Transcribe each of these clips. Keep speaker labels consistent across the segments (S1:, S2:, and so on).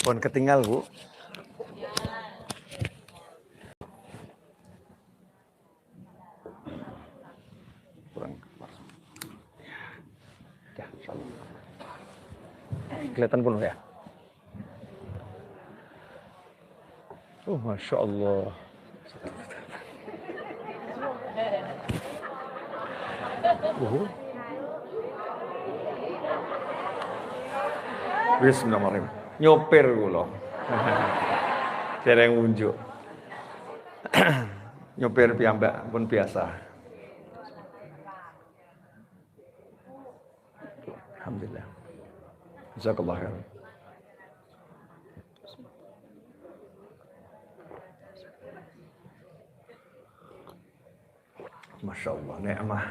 S1: Pun ketinggal, Bu. Kurang. Ya, kelihatan penuh ya. Masya Allah. Bismillahirrahmanirrahim. Nyopir kula. Dereng unjuk. Nyopir piyambak pun biasa. Alhamdulillah. Jazakallah khair. Masya Allah, ni'mah.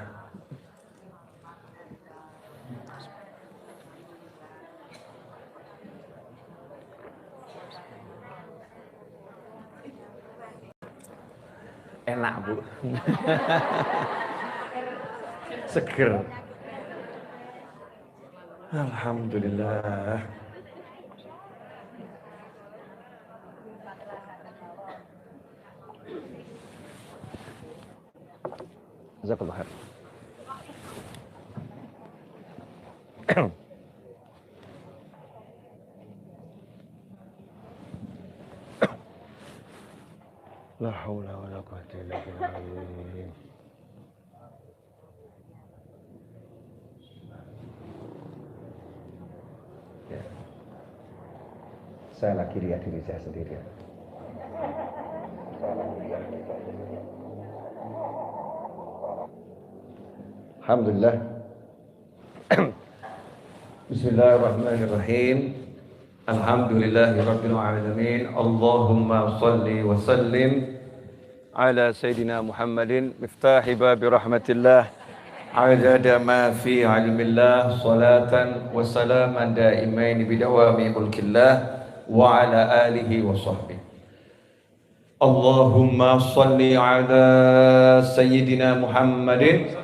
S1: Enak, Bu. Seger. Alhamdulillah. Jazakallah khair. La haula wala quwwata illa billah. Ya. Saya lagi lihat diri saya sendiri. Alhamdulillah. Bismillahirrahmanirrahim. Alhamdulillahirabbil alamin. Allahumma shalli wa sallim ala sayyidina Muhammadin miftahi babi rahmatillah adada ma fi ilmillah salatan wa salaman daimain bidawami mulkillah wa ala alihi wa sahbihi. Allahumma shalli ala sayyidina Muhammadin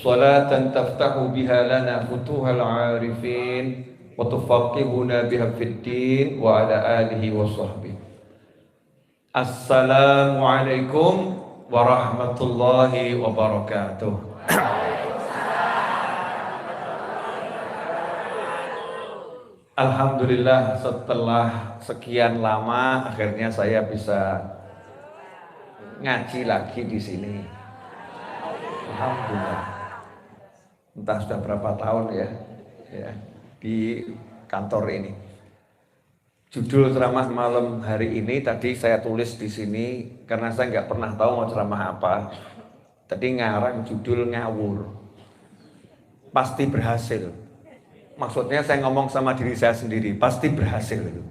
S1: salatan taftahu biha lana futuhal arifin wa tufaqihuna biha fid din wa ala alihi wa sahbihi. Assalamualaikum warahmatullahi wabarakatuh. Alhamdulillah, setelah sekian lama akhirnya saya bisa ngaji lagi di sini. Alhamdulillah. Entah sudah berapa tahun ya di kantor ini. Judul ceramah malam hari ini tadi saya tulis di sini karena saya nggak pernah tahu mau ceramah apa. Tadi ngarang judul ngawur. Pasti berhasil. Maksudnya saya ngomong sama diri saya sendiri, pasti berhasil itu.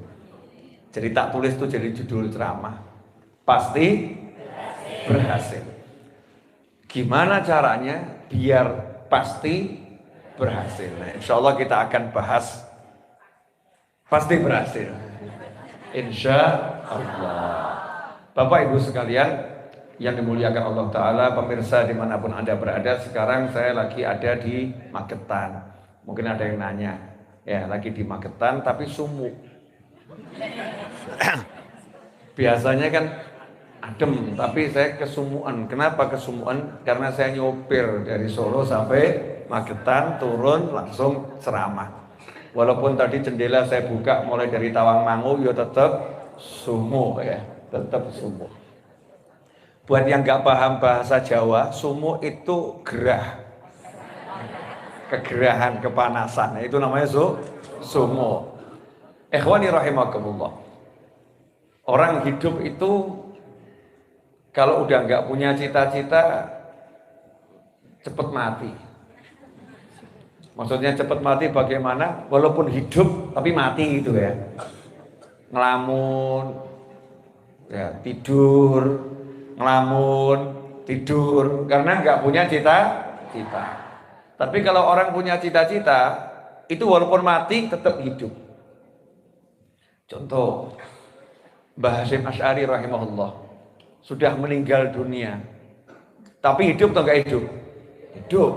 S1: Jadi tak tulis itu jadi judul ceramah. Pasti berhasil. Gimana caranya biar pasti berhasil? Nah, insya Allah kita akan bahas pasti berhasil. Insya Allah. Bapak Ibu sekalian yang dimuliakan Allah Ta'ala, pemirsa dimanapun Anda berada, sekarang saya lagi ada di Magetan. Mungkin ada yang nanya, ya lagi di Magetan tapi sumuk. Biasanya kan adem, tapi saya kesumuan. Kenapa kesumuan? Karena saya nyopir dari Solo sampai Magetan, turun langsung ceramah. Walaupun tadi jendela saya buka mulai dari Tawangmangu, ya tetap sumuk ya, tetap sumuk. Buat yang nggak paham bahasa Jawa, sumuk itu gerah, kegerahan, kepanasan. Itu namanya sumuk. Ikhwani rahimakumullah. Orang hidup itu kalau udah nggak punya cita-cita, cepet mati. Maksudnya cepet mati bagaimana? Walaupun hidup tapi mati gitu ya. Ngelamun, ya tidur, ngelamun, tidur karena nggak punya cita-cita. Tapi kalau orang punya cita-cita, itu walaupun mati tetap hidup. Contoh, Mbah Hasyim Asy'ari rahimahullah sudah meninggal dunia, tapi hidup atau enggak hidup? Hidup,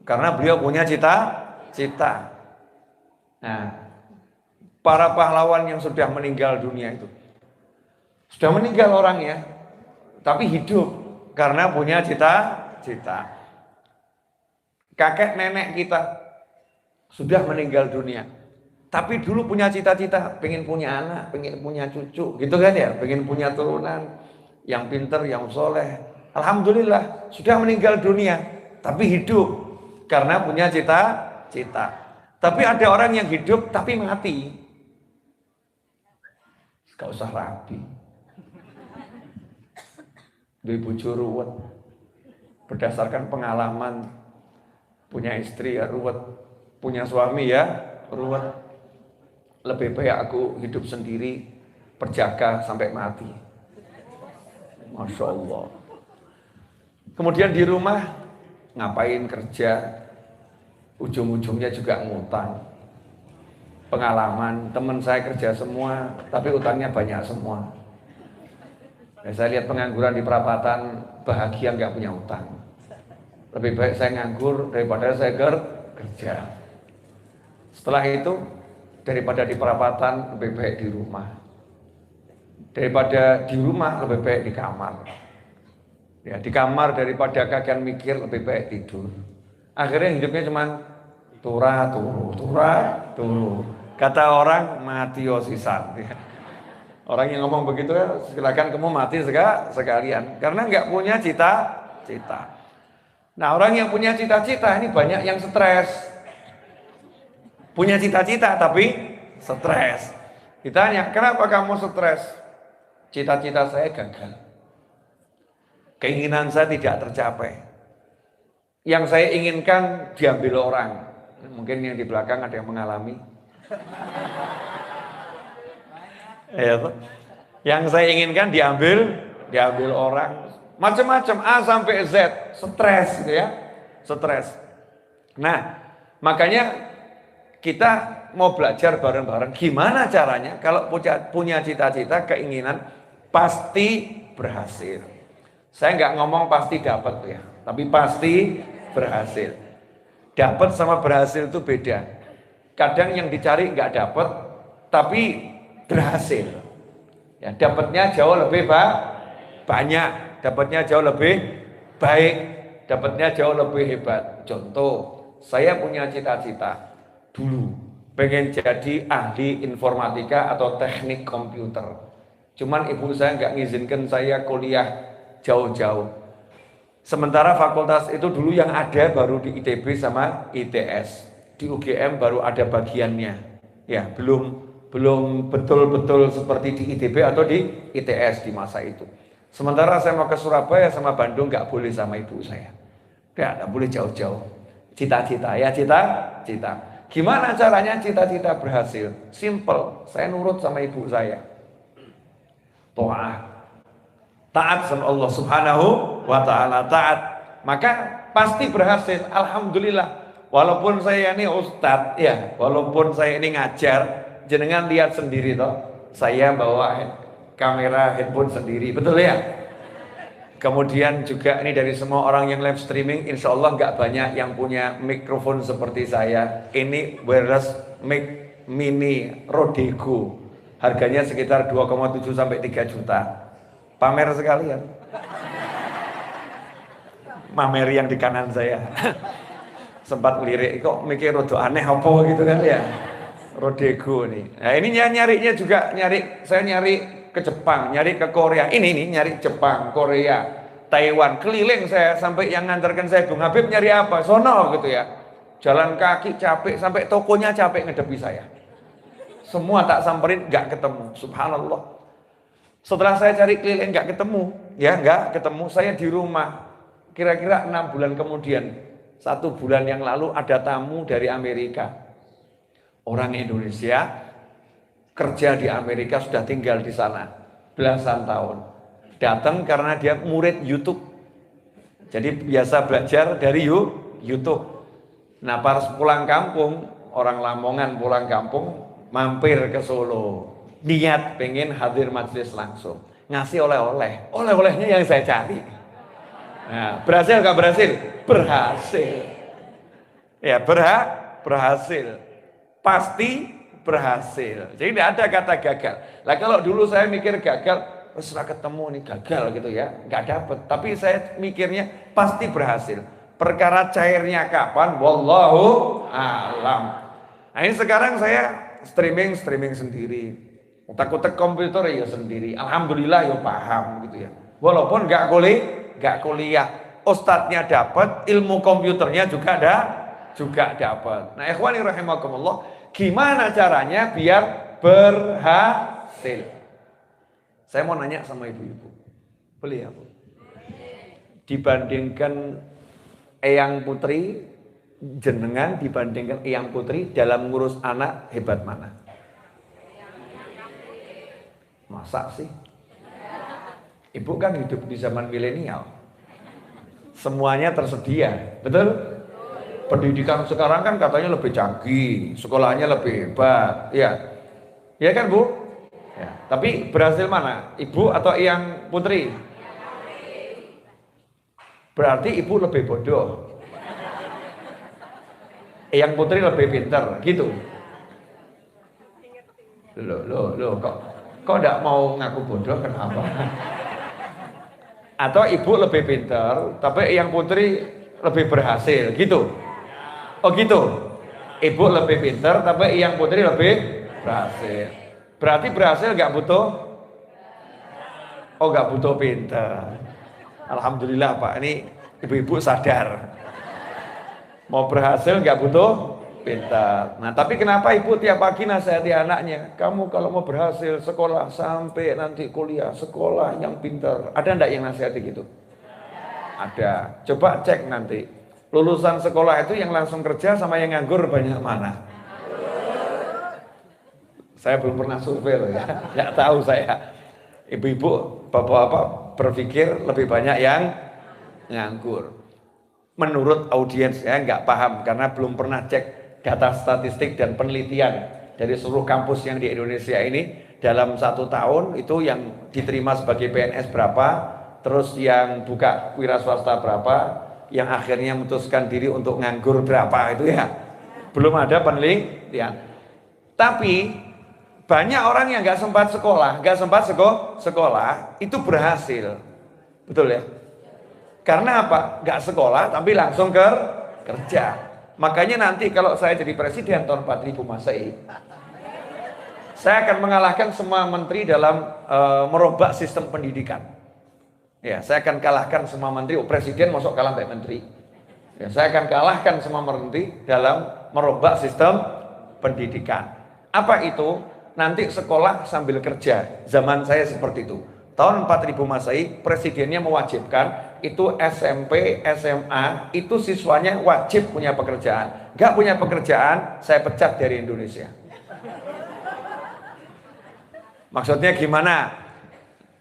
S1: karena beliau punya cita-cita. Nah, para pahlawan yang sudah meninggal dunia itu. Sudah meninggal orangnya, tapi hidup karena punya cita-cita. Kakek nenek kita sudah meninggal dunia, tapi dulu punya cita-cita, pengen punya anak, pengen punya cucu, gitu kan ya, pengen punya turunan yang pinter, yang soleh. Alhamdulillah sudah meninggal dunia, tapi hidup karena punya cita-cita. Tapi ada orang yang hidup tapi mati, gak usah rapi. Duwe bojo ruwet, berdasarkan pengalaman, punya istri ya ruwet, punya suami ya ruwet. Lebih baik aku hidup sendiri, berjaga sampai mati. Masya Allah. Kemudian di rumah ngapain kerja, ujung-ujungnya juga ngutang. Pengalaman, teman saya kerja semua, tapi utangnya banyak semua. Saya lihat pengangguran di perapatan bahagia nggak punya utang. Lebih baik saya nganggur daripada saya kerja. Setelah itu daripada di perapatan lebih baik di rumah. Daripada di rumah lebih baik di kamar. Ya di kamar daripada kagian mikir lebih baik tidur. Akhirnya hidupnya cuma turu. Kata orang mati osisan. Orang yang ngomong begitu ya silakan kamu mati sekalian karena nggak punya cita-cita. Nah orang yang punya cita-cita ini banyak yang stres. Punya cita-cita tapi stres. Ditanya kenapa kamu stres? Cita-cita saya gagal. Keinginan saya tidak tercapai. Yang saya inginkan diambil orang. Mungkin yang di belakang ada yang mengalami. Ya, yang saya inginkan diambil orang, macam-macam A sampai Z, stres gitu ya, stres. Nah, makanya kita mau belajar bareng-bareng gimana caranya kalau punya cita-cita, keinginan pasti berhasil. Saya nggak ngomong pasti dapat ya, tapi pasti berhasil. Dapat sama berhasil itu beda. Kadang yang dicari nggak dapat, tapi berhasil. Ya, dapatnya jauh lebih banyak, dapatnya jauh lebih baik, dapatnya jauh lebih hebat. Contoh, saya punya cita-cita dulu pengen jadi ahli informatika atau teknik komputer. Cuman ibu saya nggak ngizinkan saya kuliah jauh-jauh. Sementara fakultas itu dulu yang ada baru di ITB sama ITS. Di UGM baru ada bagiannya. Ya, belum betul-betul seperti di ITB atau di ITS di masa itu. Sementara saya mau ke Surabaya sama Bandung nggak boleh sama ibu saya. Nggak boleh jauh-jauh. Cita-cita ya cita-cita. Gimana caranya cita-cita berhasil? Simple, saya nurut sama ibu saya. Taat sama Allah Subhanahu wa ta'ala, taat. Maka pasti berhasil. Alhamdulillah. Walaupun saya ini ustadz ya, walaupun saya ini ngajar, jenengan lihat sendiri toh, saya bawa kamera handphone sendiri, betul ya? Kemudian juga ini dari semua orang yang live streaming, insya Allah nggak banyak yang punya mikrofon seperti saya. Ini wireless mic mini Rodego, harganya sekitar 2,7 sampai 3 juta. Pamer sekalian. Pamer yang di kanan saya. Sempat lirik kok mikir rodo aneh apa gitu kan ya. Rodego nih. Nah ini nyarinya juga saya nyari ke Jepang, nyari ke Korea. Ini nih nyari Jepang, Korea, Taiwan. Keliling saya sampai yang ngantarkan saya Bung Habib nyari apa? Sono gitu ya. Jalan kaki capek sampai tokonya capek ngedepi saya. Semua tak samperin nggak ketemu. Subhanallah. Setelah saya cari keliling nggak ketemu, ya nggak ketemu. Saya di rumah. Kira-kira 6 bulan kemudian, 1 bulan yang lalu ada tamu dari Amerika. Orang Indonesia kerja di Amerika, sudah tinggal di sana belasan tahun. Datang karena dia murid YouTube. Jadi biasa belajar dari YouTube. Nah pas pulang kampung, orang Lamongan pulang kampung, mampir ke Solo. Niat pengen hadir majelis langsung. Ngasih oleh-oleh. Oleh-olehnya yang saya cari. Nah, berhasil gak berhasil? Berhasil. Ya berhasil. Pasti berhasil. Jadi tidak ada kata gagal. Lah kalau dulu saya mikir gagal, setelah ketemu nih gagal gitu ya, nggak dapet. Tapi saya mikirnya pasti berhasil. Perkara cairnya kapan, wallahu alam. Nah ini sekarang saya streaming sendiri. Utak-utak komputer ya sendiri. Alhamdulillah ya paham gitu ya. Walaupun nggak kuliah, ustadznya dapat, ilmu komputernya juga dapat. Nah, ikhwani rahimakumullah, gimana caranya biar berhasil? Saya mau nanya sama ibu-ibu. Boleh ya, Bu? Dibandingkan Eyang Putri, jenengan dibandingkan Eyang Putri dalam ngurus anak hebat mana? Masa sih? Ibu kan hidup di zaman milenial. Semuanya tersedia, betul? Pendidikan sekarang kan katanya lebih canggih, sekolahnya lebih hebat, ya. Ya kan, Bu? Ya. Tapi berhasil mana? Ibu atau Eyang Putri? Berarti ibu lebih bodoh. Eyang Putri lebih pintar, gitu. Loh, kok enggak mau ngaku bodoh, kenapa? Atau ibu lebih pintar, tapi Eyang Putri lebih berhasil, gitu. Oh gitu. Ibu lebih pintar, tapi Eyang Putri lebih berhasil. Berarti berhasil nggak butuh? Oh nggak butuh pintar. Alhamdulillah Pak, ini ibu-ibu sadar. Mau berhasil nggak butuh pintar. Nah tapi kenapa ibu tiap pagi nasihati anaknya? Kamu kalau mau berhasil sekolah sampai nanti kuliah, sekolah yang pintar. Ada enggak yang nasihati gitu? Ada. Coba cek nanti. Lulusan sekolah itu yang langsung kerja sama yang nganggur banyak mana? Saya belum pernah survei loh ya. Nggak tahu saya. Ibu-ibu, bapak-bapak berpikir lebih banyak yang nganggur. Menurut audiens ya nggak paham karena belum pernah cek data statistik dan penelitian dari seluruh kampus yang di Indonesia ini dalam 1 tahun itu yang diterima sebagai PNS berapa, terus yang buka wira swasta berapa, yang akhirnya memutuskan diri untuk nganggur berapa itu ya belum ada penelitian. Tapi banyak orang yang nggak sempat sekolah itu berhasil, betul ya? Karena apa? Nggak sekolah tapi langsung kerja. Makanya nanti kalau saya jadi presiden tahun 4000 Masehi, saya akan mengalahkan semua menteri dalam merombak sistem pendidikan. Ya, saya akan kalahkan semua menteri. Presiden masuk kalah sampai menteri. Ya, saya akan kalahkan semua menteri dalam merombak sistem pendidikan. Apa itu? Nanti sekolah sambil kerja. Zaman saya seperti itu. Tahun 4000 Masehi, presidennya mewajibkan itu SMP, SMA, itu siswanya wajib punya pekerjaan. Gak punya pekerjaan, saya pecat dari Indonesia. Maksudnya gimana?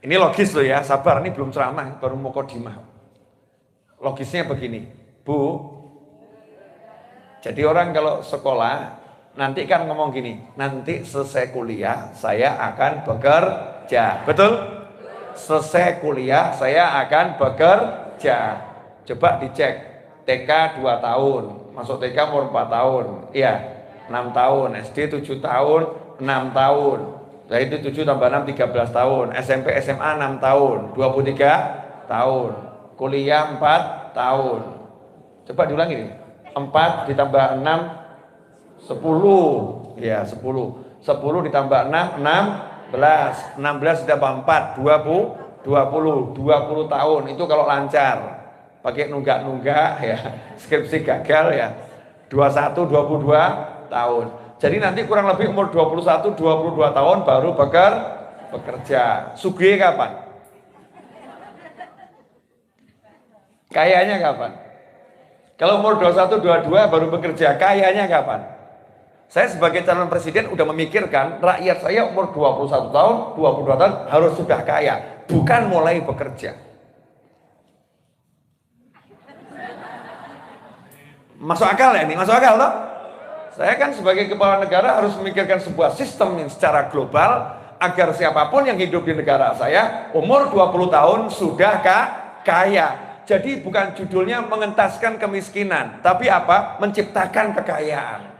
S1: Ini logis loh ya, sabar, ini belum ceramah, baru mau kodimah. Logisnya begini, Bu, jadi orang kalau sekolah, nanti kan ngomong gini, nanti selesai kuliah, saya akan bekerja, betul? Selesai kuliah, saya akan bekerja. Coba dicek, TK 2 tahun, masuk TK umur 4 tahun, iya, 6 tahun, SD 7 tahun, 6 tahun. Nah itu 7 tambah 6, 13 tahun. SMP, SMA 6 tahun, 23 tahun. Kuliah 4 tahun. Coba diulangi nih. 4 ditambah 6, 10. Ya 10. 10 ditambah 6, 16. 16 ditambah 4, 20 tahun. Itu kalau lancar. Pakai nunggak-nunggak ya. Skripsi gagal ya. 21, 22 tahun. Jadi nanti kurang lebih umur 21, 22 tahun baru bekerja. Sugih kapan? Kayaknya kapan? Kalau umur 21, 22 baru bekerja, kayaknya kapan? Saya sebagai calon presiden udah memikirkan rakyat saya umur 21 tahun, 22 tahun harus sudah kaya, bukan mulai bekerja. Masuk akal ya ini? Masuk akal toh? Saya kan sebagai kepala negara harus memikirkan sebuah sistem yang secara global agar siapapun yang hidup di negara saya umur 20 tahun sudah kaya. Jadi bukan judulnya mengentaskan kemiskinan, tapi apa? Menciptakan kekayaan.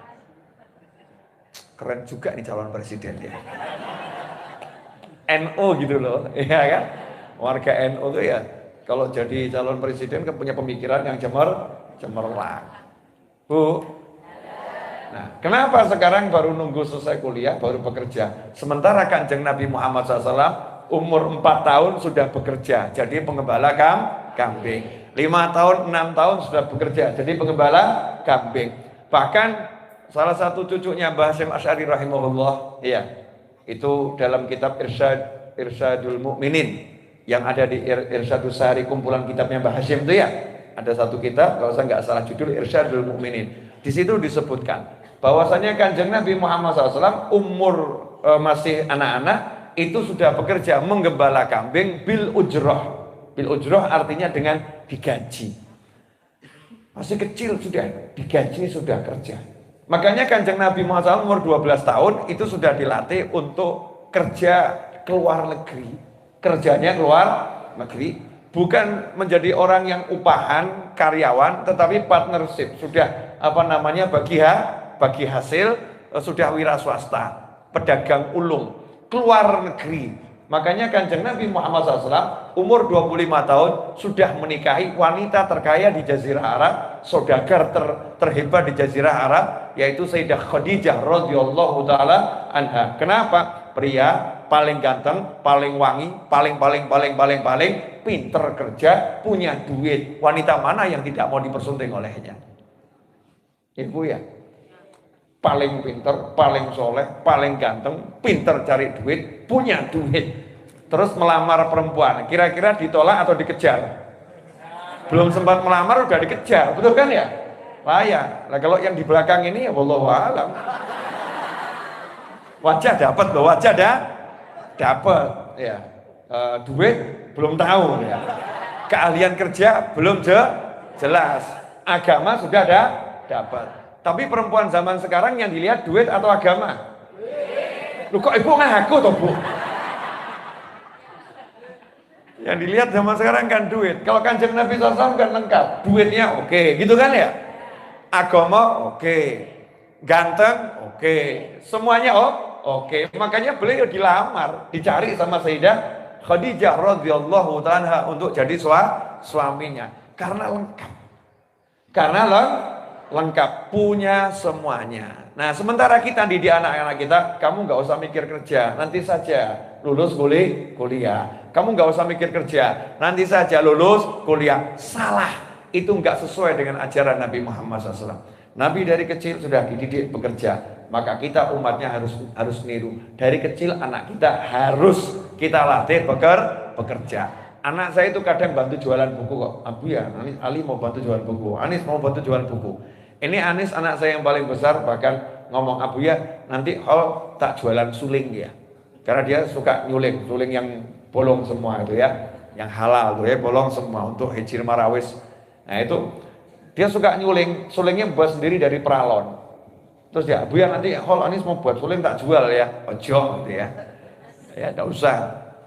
S1: keren juga nih calon presiden ya. NU gitu loh, ya kan? Warga NU tuh ya, kalau jadi calon presiden kan punya pemikiran yang cemerlang. Bu, nah kenapa sekarang baru nunggu selesai kuliah, baru bekerja? Sementara Kanjeng Nabi Muhammad SAW umur 4 tahun sudah bekerja, jadi pengembala kambing. 5 tahun, 6 tahun sudah bekerja, jadi pengembala kambing. Bahkan salah satu cucunya Mbah Hasyim Asy'ari rahimahullah, ya, itu dalam kitab Irsyadul Mukminin yang ada di Irsyadus Sari, kumpulan kitabnya Mbah Hasyim itu ya. Ada satu kitab, kalau saya nggak salah judul Irsyadul Mukminin. Di situ disebutkan bahwasanya Kanjeng Nabi Muhammad SAW umur masih anak-anak itu sudah bekerja menggembala kambing bil ujroh. Bil ujroh artinya dengan digaji. Masih kecil sudah digaji, sudah kerja. Makanya Kanjeng Nabi Muhammad SAW umur 12 tahun itu sudah dilatih untuk kerja keluar negeri. Kerjanya keluar negeri, bukan menjadi orang yang upahan, karyawan, tetapi partnership. Sudah bagi hasil, sudah wira swasta, pedagang ulung, keluar negeri. Makanya Kanjeng Nabi Muhammad SAW umur 25 tahun sudah menikahi wanita terkaya di Jazirah Arab, saudagar terhebat di Jazirah Arab, yaitu Sayyidah Khadijah radhiyallahu taala anha. Kenapa? Pria paling ganteng, paling wangi, paling pinter kerja, punya duit. Wanita mana yang tidak mau dipersunting olehnya? Ibu ya, paling pinter, paling soleh, paling ganteng, pinter cari duit, punya duit. Terus melamar perempuan, kira-kira ditolak atau dikejar? Belum sempat melamar udah dikejar, betul kan ya? Lah kalau yang di belakang ini ya wallahu alam. Wajah dapat loh, wajah dapat ya. Duit belum tahu ya. Keahlian kerja belum jelas. Agama sudah dapat. Tapi perempuan zaman sekarang yang dilihat duit atau agama? Lu kok ibu ngaku toh bu? Yang dilihat zaman sekarang kan duit. Kalau Kanjeng Nabi SAW kan lengkap. Duitnya oke, gitu kan ya? Agama oke, ganteng oke, semuanya oke. Makanya beliau dilamar, dicari sama Sayyidah Khadijah radhiyallahu taala untuk jadi suaminya. Karena lengkap. Karena lengkap, punya semuanya. Nah, sementara kita didik anak-anak kita, kamu nggak usah mikir kerja, nanti saja lulus kuliah. Kamu nggak usah mikir kerja, nanti saja lulus kuliah. Salah, itu nggak sesuai dengan ajaran Nabi Muhammad SAW. Nabi dari kecil sudah dididik bekerja, maka kita umatnya harus niru. Dari kecil anak kita harus kita latih bekerja. Anak saya itu kadang bantu jualan buku kok. Abu ya, Ali mau bantu jualan buku, Anis mau bantu jualan buku. Ini Anis anak saya yang paling besar, bahkan ngomong Abu ya, nanti tak jualan suling ya. Karena dia suka suling yang bolong semua itu ya, yang halal tuh ya, bolong semua untuk hijir marawis. Nah itu dia suka sulingnya buat sendiri dari peralon. Terus ya, Bu ya nanti Anis mau buat suling tak jual ya, ojo gitu ya. Ya enggak usah,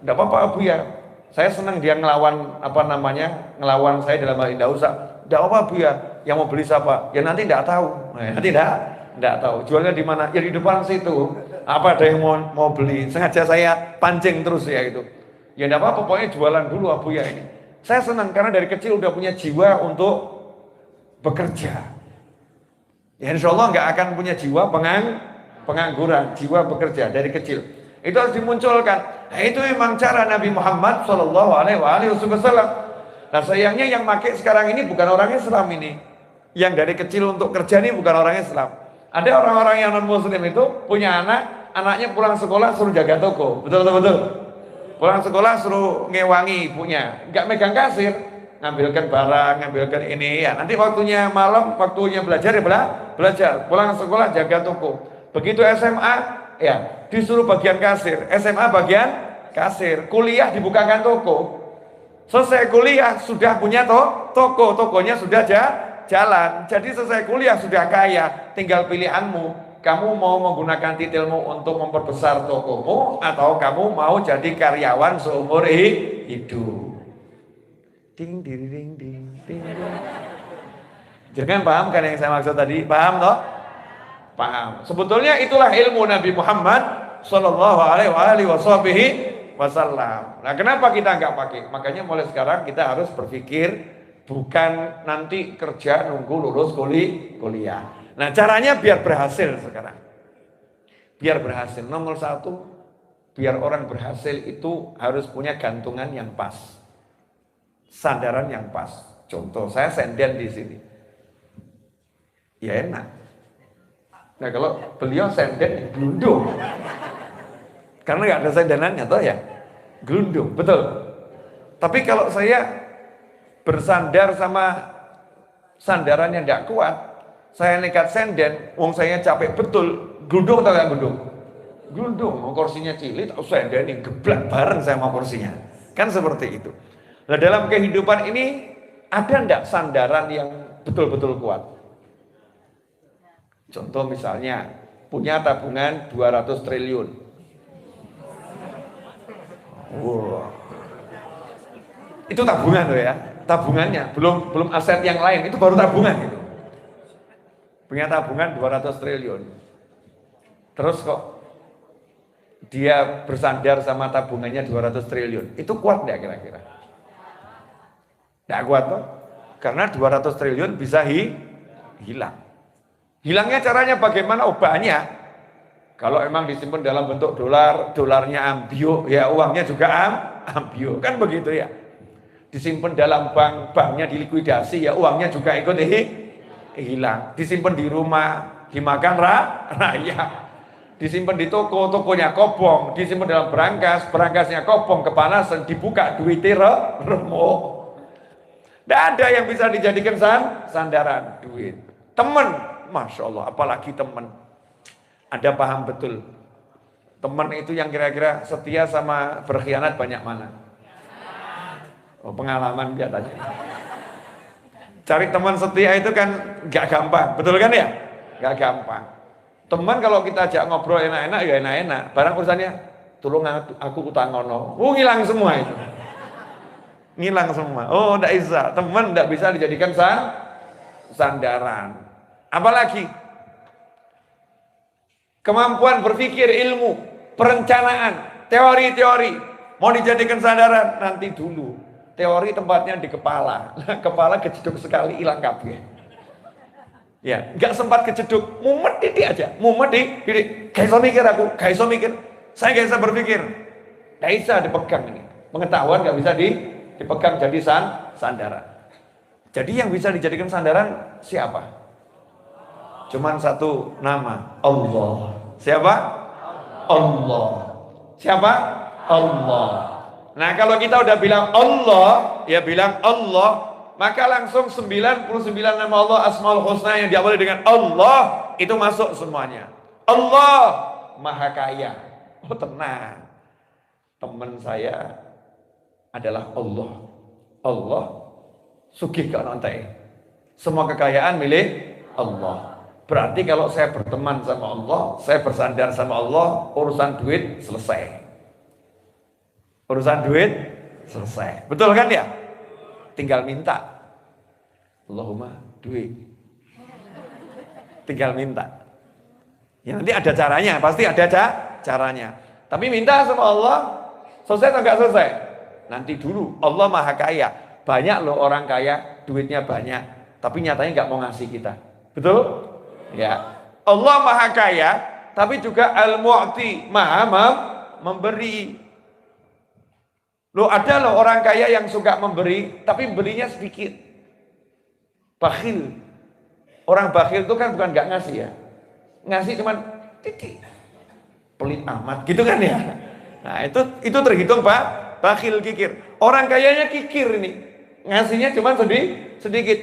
S1: enggak apa-apa Bu ya. Saya senang dia ngelawan ngelawan saya dalam hal ini, enggak usah. Enggak apa-apa Bu ya, yang mau beli siapa? Ya nanti enggak tahu. Nanti enggak tahu. Jualnya di mana? Ya di depan situ. Apa ada yang mau beli? Sengaja saya pancing terus ya itu. Ya enggak apa-apa, pokoknya jualan dulu Abu ya ini. Saya senang karena dari kecil udah punya jiwa untuk bekerja. Ya insya Allah nggak akan punya jiwa pengangguran, jiwa bekerja dari kecil. Itu harus dimunculkan. Nah, itu memang cara Nabi Muhammad Shallallahu Alaihi Wasallam. Nah sayangnya yang pakai sekarang ini bukan orang Islam ini. Yang dari kecil untuk kerja ini bukan orang Islam. Ada orang-orang yang non Muslim itu punya anaknya pulang sekolah suruh jaga toko, betul. Pulang sekolah suruh ngewangi ibunya, nggak megang kasir, ngambilkan barang, ngambilkan ini ya. Nanti waktunya malam, waktunya belajar ya belajar. Pulang sekolah jaga toko. Begitu SMA ya disuruh bagian kasir, SMA bagian kasir, kuliah dibukakan toko. Selesai kuliah sudah punya toko, tokonya sudah jalan. Jadi selesai kuliah sudah kaya, tinggal pilihanmu. Kamu mau menggunakan titelmu untuk memperbesar tokomu atau kamu mau jadi karyawan seumur hidup. Ding ding ding ding ding. Jangan paham kan yang saya maksud tadi? Paham toh? Paham. Sebetulnya itulah ilmu Nabi Muhammad Sallallahu Alaihi Wasallam. Nah, kenapa kita nggak pakai? Makanya mulai sekarang kita harus berpikir bukan nanti kerja nunggu lulus kuliah. Nah, caranya biar berhasil sekarang. Biar berhasil. Nomor satu, biar orang berhasil itu harus punya gantungan yang pas, sandaran yang pas. Contoh, saya senden di sini, ya enak. Nah kalau beliau senden gelundung, karena nggak ada sendenannya toh ya, gelundung, betul. Tapi kalau saya bersandar sama sandaran yang nggak kuat, saya nekat senden, wong saya capek betul, gelundung atau nggak gelundung? Gelundung, kursinya cilik, atau senden yang geblak bareng sama kursinya, kan seperti itu. Nah dalam kehidupan ini ada nggak sandaran yang betul-betul kuat? Contoh misalnya, punya tabungan 200 triliun. Wow. Itu tabungan loh ya, tabungannya, belum aset yang lain, itu baru tabungan gitu. Punya tabungan 200 triliun. Terus kok dia bersandar sama tabungannya 200 triliun, itu kuat nggak kira-kira? Nggak kuat toh? Karena 200 triliun bisa hilang. Hilangnya caranya bagaimana? Ubahnya. Kalau emang disimpan dalam bentuk dolar, dolarnya ambio, ya uangnya juga ambio, kan begitu ya. Disimpan dalam bank, banknya dilikuidasi, ya uangnya juga ikut hilang. Disimpan di rumah, dimakan rakyat. Disimpan di toko, tokonya kobong. Disimpan dalam berangkas, berangkasnya kobong, kepanasan, dibuka duitnya remuk. Tidak ada yang bisa dijadikan sandaran duit. Teman. Masya Allah, apalagi teman. Ada paham betul. Teman itu yang kira-kira setia sama berkhianat banyak mana? Oh, pengalaman biasanya. Cari teman setia itu kan gak gampang, betul kan ya? Gak gampang. Teman kalau kita ajak ngobrol enak-enak ya enak-enak. Barang urusannya, tolong aku utang ngono. Ngilang semua itu. Ngilang semua. Oh, enggak bisa. Teman enggak bisa dijadikan sandaran. Apalagi kemampuan berpikir, ilmu, perencanaan, teori-teori mau dijadikan sandaran nanti dulu. Teori tempatnya di kepala. Kepala kejeduk sekali hilang kabeh. Ya, nggak sempat kejeduk, mumet titik aja, mumet titik. Gak iso mikir aku, gak iso mikir. Saya gak bisa berpikir. Gak bisa dipegang ini. Pengetahuan gak bisa dipegang jadi sandaran. Jadi yang bisa dijadikan sandaran siapa? Cuman satu nama, Allah. Siapa? Allah. Siapa? Allah. Nah kalau kita udah bilang Allah, ya bilang Allah, maka langsung 99 nama Allah Asmaul Husna yang diawali dengan Allah, itu masuk semuanya. Allah Maha Kaya. Oh tenang, teman saya adalah Allah. Allah sugih gak nontai. Semua kekayaan milik Allah. Berarti kalau saya berteman sama Allah, saya bersandar sama Allah, urusan duit selesai. Urusan duit selesai. Betul kan ya? Tinggal minta. Allahumma duit. Tinggal minta. Ya nanti ada caranya, pasti ada caranya. Tapi minta sama Allah, selesai atau enggak selesai? Nanti dulu, Allah Maha Kaya. Banyak loh orang kaya, duitnya banyak, tapi nyatanya enggak mau ngasih kita. Betul? Ya, Allah Maha Kaya, tapi juga Al-Mu'ti, Maha memberi. Loh ada loh orang kaya yang suka memberi, tapi berinya sedikit. Bakhil. Orang bakhil itu kan bukan nggak ngasih ya, ngasih cuman titik. Pelit amat, gitu kan ya. Nah itu terhitung Pak, bakhil kikir. Orang kayanya kikir ini, ngasihnya cuman sedikit.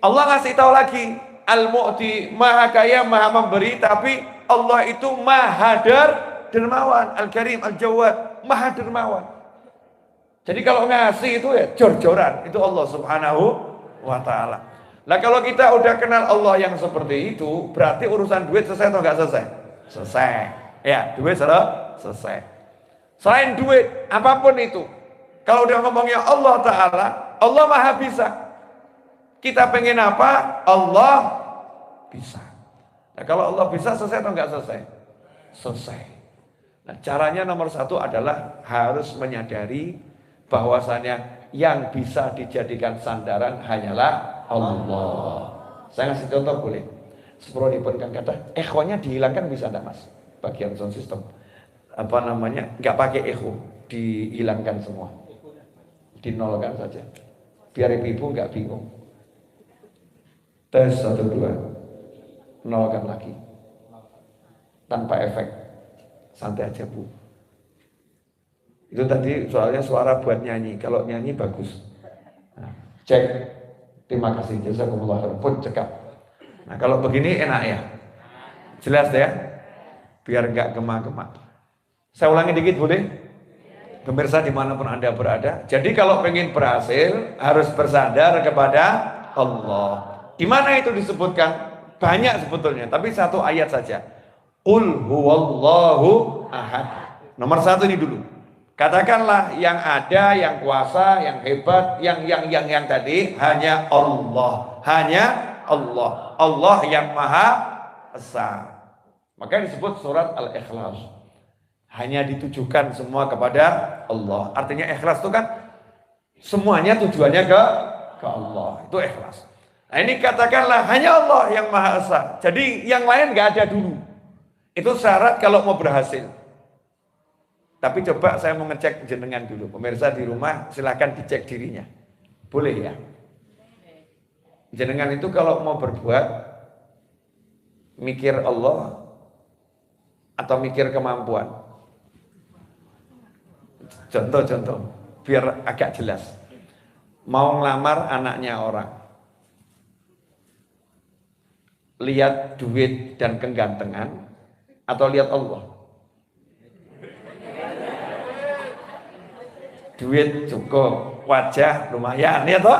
S1: Allah ngasih tahu lagi. Al-Mu'ti, Maha Kaya, Maha Memberi, tapi Allah itu Maha Dermawan, Al-Karim, Al-Jawad, Maha Dermawan. Jadi kalau ngasih itu ya jor-joran, itu Allah Subhanahu wa Ta'ala. Nah kalau kita udah kenal Allah yang seperti itu, berarti urusan duit selesai atau enggak selesai? Selesai. Ya, duit selesai. Selain duit, apapun itu, kalau udah ngomongnya Allah Ta'ala, Allah Maha Bisa. Kita pengen apa? Allah bisa. Nah, Nah, kalau Allah bisa selesai atau enggak selesai? Selesai. Nah, caranya nomor satu adalah harus menyadari bahwasanya yang bisa dijadikan sandaran hanyalah Allah. Saya ngasih contoh boleh? Sepuluh kan kata, echonya dihilangkan bisa enggak mas? Bagian sound system. Apa namanya? Enggak pakai echo, dihilangkan semua. Dinolkan saja. Biar ibu enggak bingung. Tes 1, 2. Nolkan lagi. Tanpa efek. Santai aja bu. Itu tadi soalnya suara buat nyanyi. Kalau nyanyi bagus. Nah, cek. Terima kasih. Jazakumullah khairan. Pun cekap. Nah kalau begini enak ya. Jelas ya. Biar nggak gema-gema. Saya ulangi dikit boleh? Pemirsa dimanapun Anda berada. Jadi kalau pengen berhasil harus bersandar kepada Allah. Di mana itu disebutkan? Banyak sebetulnya. Tapi satu ayat saja. Qul huwallahu ahad. Nomor 1 ini dulu. Katakanlah yang ada, yang kuasa, yang hebat, yang tadi hanya Allah. Hanya Allah. Allah yang Maha Esa. Maka disebut surat Al-Ikhlas. Hanya ditujukan semua kepada Allah. Artinya ikhlas itu kan semuanya tujuannya ke Allah. Itu ikhlas. Nah ini katakanlah hanya Allah yang Maha Esa. Jadi yang lain nggak ada dulu. Itu syarat kalau mau berhasil. Tapi coba saya mau ngecek jenengan dulu. Pemirsa di rumah silahkan dicek dirinya. Boleh ya? Jenengan itu kalau mau berbuat, mikir Allah atau mikir kemampuan. Contoh-contoh, biar agak jelas. Mau ngelamar anaknya orang. Lihat duit dan kegantengan atau lihat Allah? Duit cukup, wajah lumayan, ya toh?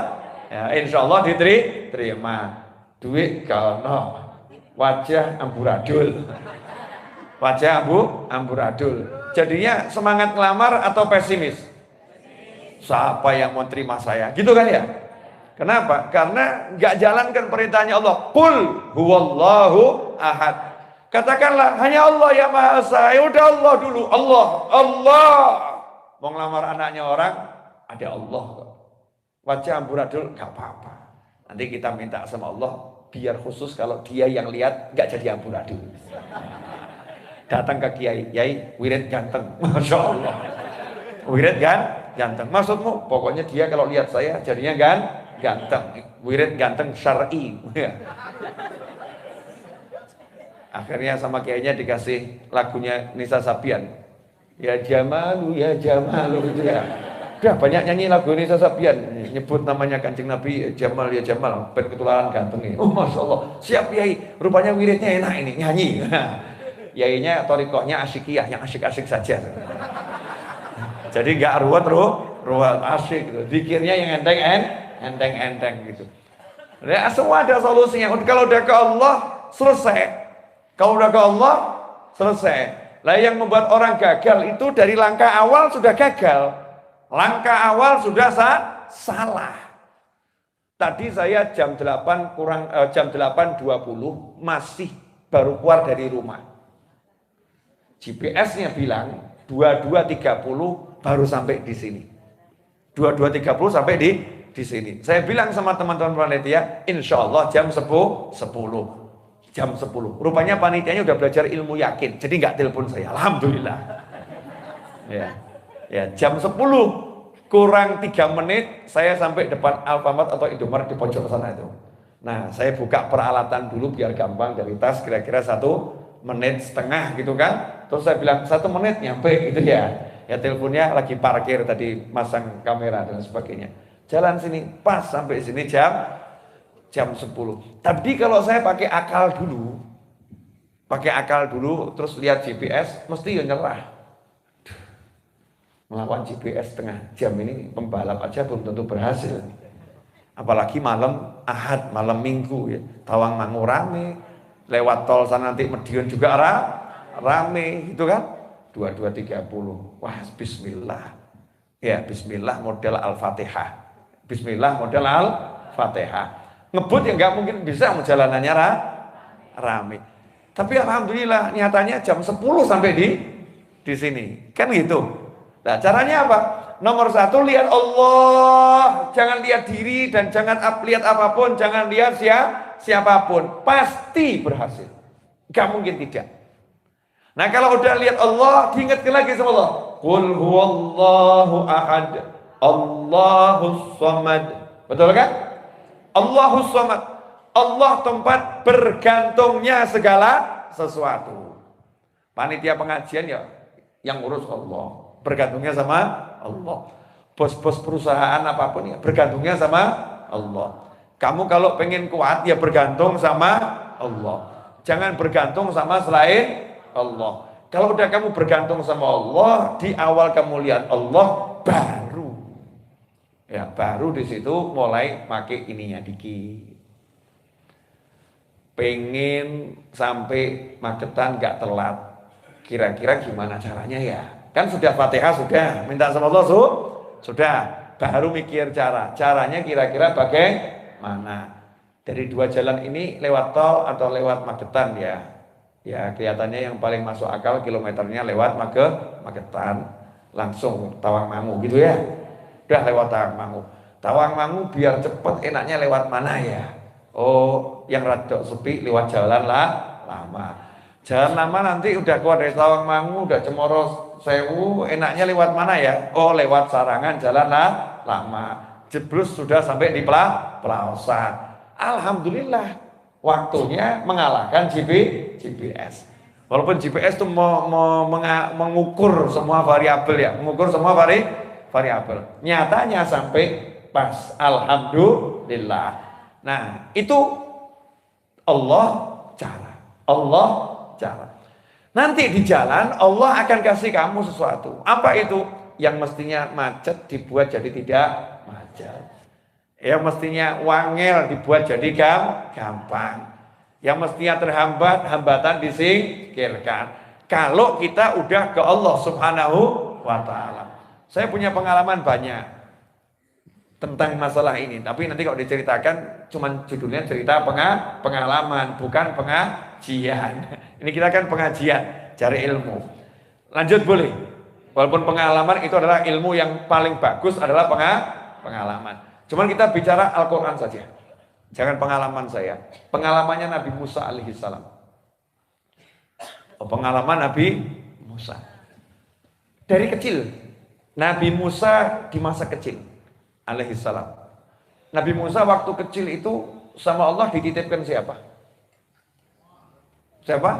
S1: Ya, insya Allah diterima. Duit kalau wajah amburadul. Wajah amburadul. Jadinya semangat ngelamar atau pesimis? Siapa yang mau terima saya? Gitu kan ya? Kenapa? Karena nggak jalankan perintahnya Allah. Qul huwallahu ahad. Katakanlah hanya Allah yang Maha Esa. Ya udah Allah dulu. Allah. Mau ngelamar anaknya orang, ada Allah. Wajah amburadul, gak apa-apa. Nanti kita minta sama Allah, biar khusus kalau dia yang lihat, gak jadi amburadul. Datang ke kiai, Yai, wirid ganteng. Masya Allah. Wirid kan? Ganteng. Maksudmu, pokoknya dia kalau lihat saya, jadinya ganteng. Wirid ganteng syar'i. Akhirnya sama kiainya dikasih lagunya Nisa Sabian. Ya Jamalu gitu ya. Udah banyak nyanyi lagu ini Sabian, nyebut namanya Kanjeng Nabi Jamal ya Jamal, ben ketularan ganteng. Oh Masya Allah, siap Yai, rupanya wiridnya enak ini, nyanyi. Yainya torikohnya asyikiyah, yang asyik-asyik saja. Jadi nggak ruwet asyik gitu. Dikirnya yang enteng gitu. Ya, semua ada solusinya. Kalau udah ke Allah selesai. Kalau udah ke Allah selesai. Lah yang membuat orang gagal itu dari langkah awal sudah gagal. Langkah awal sudah salah. Tadi saya jam 8:20 masih baru keluar dari rumah. GPS-nya bilang 22.30 baru sampai di sini. 22.30 sampai di sini. Saya bilang sama teman-teman panitia, insya Allah jam 10. Jam 10. Rupanya panitianya udah belajar ilmu yakin. Jadi nggak telepon saya. Alhamdulillah. Ya, jam 10 kurang 3 menit saya sampai depan Alfamart atau Indomaret di pojok sana itu. Nah, saya buka peralatan dulu biar gampang dari tas kira-kira 1,5 menit gitu kan. Terus saya bilang 1 menit nyampe gitu ya. Ya teleponnya lagi parkir tadi, masang kamera dan sebagainya. Jalan sini pas sampai sini jam 10. Tapi kalau saya pakai akal dulu, terus lihat GPS, mesti ya nyerah. Melawan GPS setengah jam ini, pembalap aja belum tentu berhasil. Apalagi malam Ahad, malam Minggu ya. Tawangmangu rame, lewat tol sana nanti Madiun juga rame, gitu kan? 22.30. Wah, bismillah. Ya, bismillah model Al-Fatihah. Bismillah model Al-Fatihah. Ngebut ya nggak mungkin bisa, jalanannya rame. Tapi alhamdulillah nyatanya jam 10 sampai di sini. Kan gitu. Nah, caranya apa? Nomor satu, lihat Allah. Jangan lihat diri dan jangan lihat apapun, jangan lihat siapapun. Pasti berhasil. Gak mungkin tidak. Nah, kalau udah lihat Allah, diingatkan lagi sama Allah. Qul huwallahu ahad, Allahus samad. Betul kan? Allahus samad. Allah tempat bergantungnya segala sesuatu. Panitia pengajian ya yang urus Allah, bergantungnya sama Allah. Bos-bos perusahaan apapun ya bergantungnya sama Allah. Kamu kalau pengen kuat ya bergantung sama Allah. Jangan bergantung sama selain Allah. Kalau udah kamu bergantung sama Allah, di awal kamu lihat Allah, baru di situ mulai pakai ininya dikit. Pengen sampai Magetan gak telat, kira-kira gimana caranya ya? Kan sudah Fatihah, sudah minta sama Allah, sudah, baru mikir caranya kira-kira bagaimana. Dari dua jalan ini lewat tol atau lewat Magetan ya? Ya kelihatannya yang paling masuk akal kilometernya lewat Magetan, langsung Tawangmangu gitu ya. Udah lewat Tawangmangu. Tawangmangu biar cepet enaknya lewat mana ya? Oh, yang rada sepi lewat jalan lama. Jalan lama nanti udah keluar dari Tawangmangu, udah Cemoro Sewu, enaknya lewat mana ya? Oh, lewat Sarangan, jalan lama. Jeblus sudah sampai di Pelausan. Alhamdulillah, waktunya mengalahkan GPS. Walaupun GPS itu mengukur semua variabel ya, mengukur semua variabel. Nyatanya sampai pas, alhamdulillah. Nah, itu Allah cara. Nanti di jalan Allah akan kasih kamu sesuatu. Apa itu? Yang mestinya macet dibuat jadi tidak macet. Yang mestinya wangel dibuat jadi gampang. Yang mestinya terhambat, hambatan disingkirkan. Kalau kita udah ke Allah Subhanahu wa ta'ala. Saya punya pengalaman banyak tentang masalah ini, tapi nanti kalau diceritakan cuman judulnya cerita pengalaman, bukan pengajian. Ini kita kan pengajian, cari ilmu. Lanjut boleh. Walaupun pengalaman itu adalah ilmu yang paling bagus adalah pengalaman. Cuman kita bicara Al-Quran saja. Jangan pengalaman saya. Pengalamannya Nabi Musa alaihissalam. Pengalaman Nabi Musa. Dari kecil. Nabi Musa di masa kecil alaihissalam. Nabi Musa waktu kecil itu sama Allah dititipkan siapa? Siapa?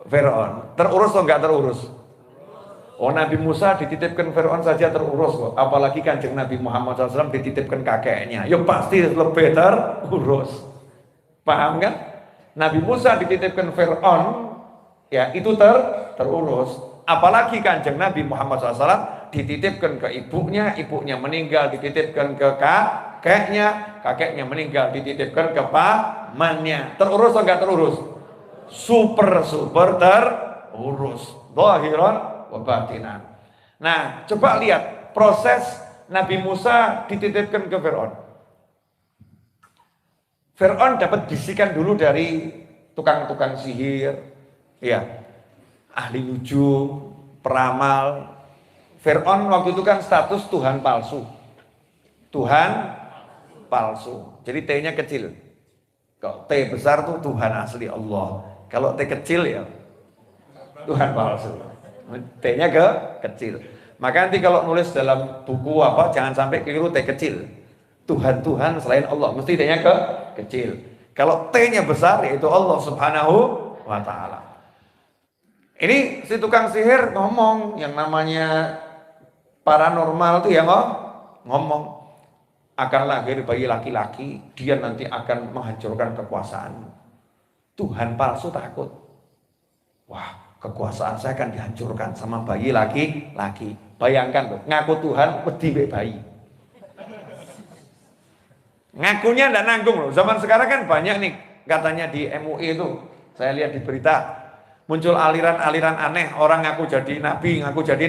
S1: Fir'aun. Terurus atau enggak terurus? Oh, Nabi Musa dititipkan Fir'aun saja terurus kok. Apalagi Kanjeng Nabi Muhammad SAW dititipkan kakeknya. Ya pasti lebih terurus. Paham kan? Nabi Musa dititipkan Fir'aun, ya itu terurus. Apalagi Kanjeng Nabi Muhammad SAW dititipkan ke ibunya, ibunya meninggal, dititipkan ke kakeknya, kakeknya meninggal, dititipkan ke pamannya. Terurus atau enggak terurus? Super terurus. Zahiran wa batinan. Nah, coba lihat proses Nabi Musa dititipkan ke Fir'aun. Fir'aun dapat bisikan dulu dari tukang-tukang sihir, ya, ahli nujum, peramal. Fir'aun waktu itu kan status Tuhan palsu. Tuhan palsu. Jadi T-nya kecil. Kalau T besar tuh Tuhan asli Allah. Kalau T kecil ya Tuhan palsu. T-nya kecil. Maka nanti kalau nulis dalam buku apa, jangan sampai keliru T kecil. Tuhan selain Allah, mesti T-nya kecil. Kalau T-nya besar, yaitu Allah Subhanahu wa ta'ala. Ini si tukang sihir ngomong, yang namanya paranormal itu ya ngomong. Akan lahir bayi laki-laki, dia nanti akan menghancurkan kekuasaan. Tuhan palsu takut. Wah, kekuasaan saya akan dihancurkan sama bayi laki-laki. Bayangkan tuh, ngaku Tuhan wedi bayi. Ngakunya enggak nanggung loh. Zaman sekarang kan banyak nih katanya di MUI itu. Saya lihat di berita muncul aliran-aliran aneh, orang ngaku jadi nabi, ngaku jadi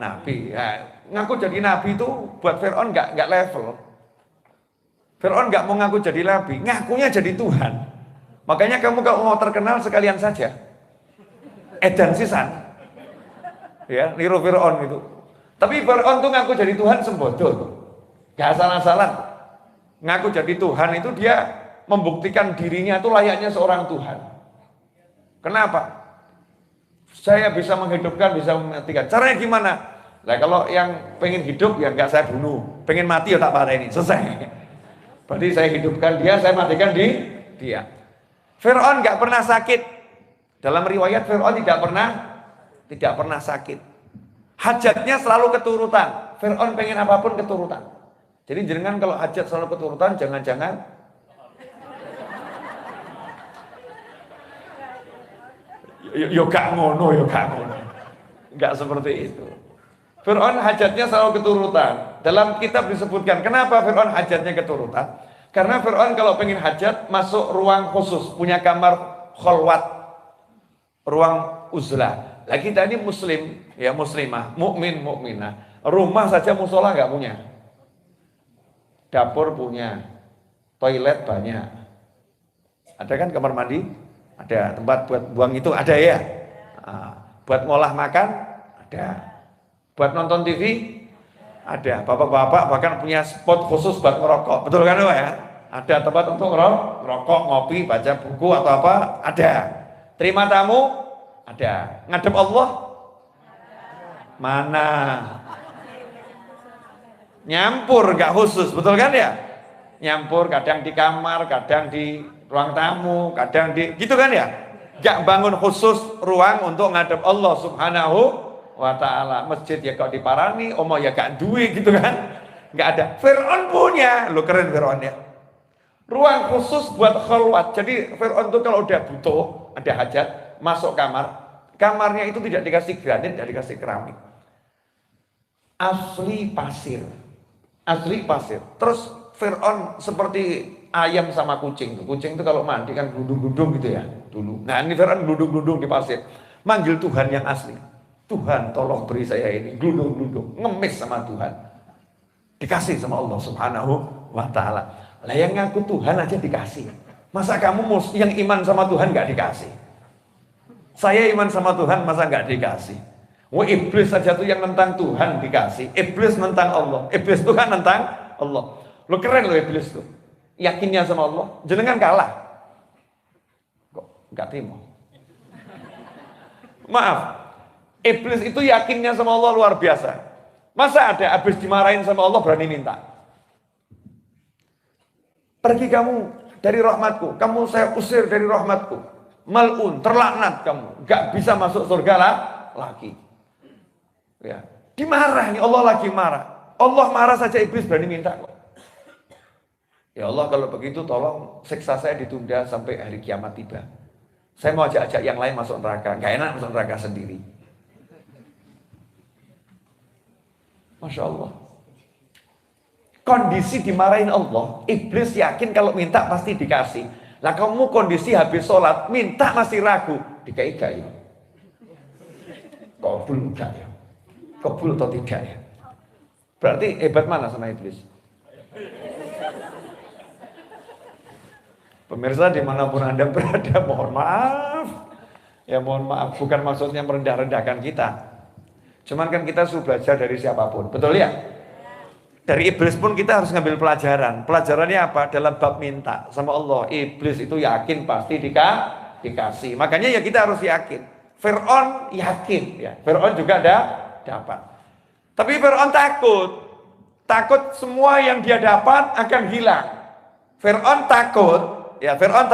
S1: nabi. Ya, ngaku jadi nabi itu buat Fir'aun enggak level. Fir'aun enggak mau ngaku jadi nabi, ngakunya jadi Tuhan. Makanya kamu kalau mau terkenal sekalian saja. Edan sisan. Ya, niru Fir'aun itu. Tapi Fir'aun tuh ngaku jadi Tuhan sembodo. Gak asal-asalan. Ngaku jadi Tuhan itu dia membuktikan dirinya itu layaknya seorang Tuhan. Kenapa? Saya bisa menghidupkan, bisa mematikan. Caranya gimana? Nah kalau yang pengen hidup ya nggak saya bunuh. Pengen mati ya tak pareni. Selesai. Berarti saya hidupkan dia, saya matikan dia. Fir'aun nggak pernah sakit. Dalam riwayat Fir'aun tidak pernah sakit. Hajatnya selalu keturutan. Fir'aun pengen apapun keturutan. Jadi jangan kalau hajat selalu keturutan, jangan-jangan yo gak ngono. Enggak seperti itu. Fir'aun hajatnya selalu keturutan. Dalam kitab disebutkan, kenapa Fir'aun hajatnya keturutan? Karena Fir'aun kalau pengen hajat, masuk ruang khusus, punya kamar kholwat, ruang uzlah. Lah kita ini muslim, ya muslimah, mukminah. Rumah saja musola nggak punya. Dapur punya, toilet banyak. Ada kan kamar mandi? Ada tempat buat buang itu ada ya. Buat ngolah makan ada. Buat nonton TV ada. Bapak-bapak bahkan punya spot khusus buat ngerokok. Betul kan ya? Ada tempat untuk ngerokok, ngopi, baca buku atau apa? Ada. Terima tamu? Ada. Ngadep Allah? Mana? Nyampur gak khusus, betul kan ya? Nyampur kadang di kamar, kadang di ruang tamu, kadang di gitu kan ya? Gak bangun khusus ruang untuk ngadep Allah Subhanahu wa ta'ala. Masjid ya kok diparani, omong ya gak duit gitu kan? Gak ada. Fir'aun punya, lo keren Fir'aun ya. Ruang khusus buat khalwat. Jadi Fir'aun tuh kalau udah butuh, ada hajat, masuk kamar. Kamarnya itu tidak dikasih granit, tidak dikasih keramik. Asli pasir. Terus Fir'aun seperti ayam sama kucing. Kucing itu kalau mandi kan gludung-gludung gitu ya dulu. Nah ini Fir'aun gludung-gludung di pasir. Manggil Tuhan yang asli. Tuhan tolong beri saya ini. Gludung-gludung. Ngemis sama Tuhan. Dikasih sama Allah Subhanahu wa ta'ala. Lah yang ngaku Tuhan aja dikasih. Masa kamu yang iman sama Tuhan gak dikasih? Saya iman sama Tuhan masa gak dikasih? Wah iblis saja tuh yang nentang Tuhan dikasih. Iblis nentang Allah. Iblis tuh kan nentang Allah. Lo keren lo iblis tuh. Yakinnya sama Allah. Jenengan kalah. Kok gak terima? Maaf. Iblis itu yakinnya sama Allah luar biasa. Masa ada habis dimarahin sama Allah berani minta? Pergi kamu dari rahmatku. Kamu saya usir dari rahmatku. Mal'un, terlaknat kamu. Gak bisa masuk surga lagi. Ya, dimarah nih, Allah lagi marah. Allah marah saja iblis berani minta kok. Ya Allah kalau begitu tolong siksa saya ditunda sampai hari kiamat tiba. Saya mau ajak-ajak yang lain masuk neraka. Gak enak masuk neraka sendiri. Masya Allah. Kondisi dimarahin Allah, iblis yakin kalau minta pasti dikasih. Lah kamu kondisi habis sholat, minta masih ragu, dikai-kai. Kabul enggak ya? Kabul atau tidak ya? Berarti hebat mana sama iblis? Pemirsa dimanapun Anda berada, mohon maaf. Ya mohon maaf, bukan maksudnya merendah-rendahkan kita. Cuman kan kita sudah belajar dari siapapun, betul ya? Dari iblis pun kita harus ngambil pelajaran. Pelajarannya apa? Dalam bab minta sama Allah. Iblis itu yakin pasti dikasih. Makanya ya kita harus yakin. Fir'aun yakin ya. Fir'aun juga dapat. Tapi Fir'aun takut. Takut semua yang dia dapat akan hilang. Fir'aun takut. Ya, Fir'aun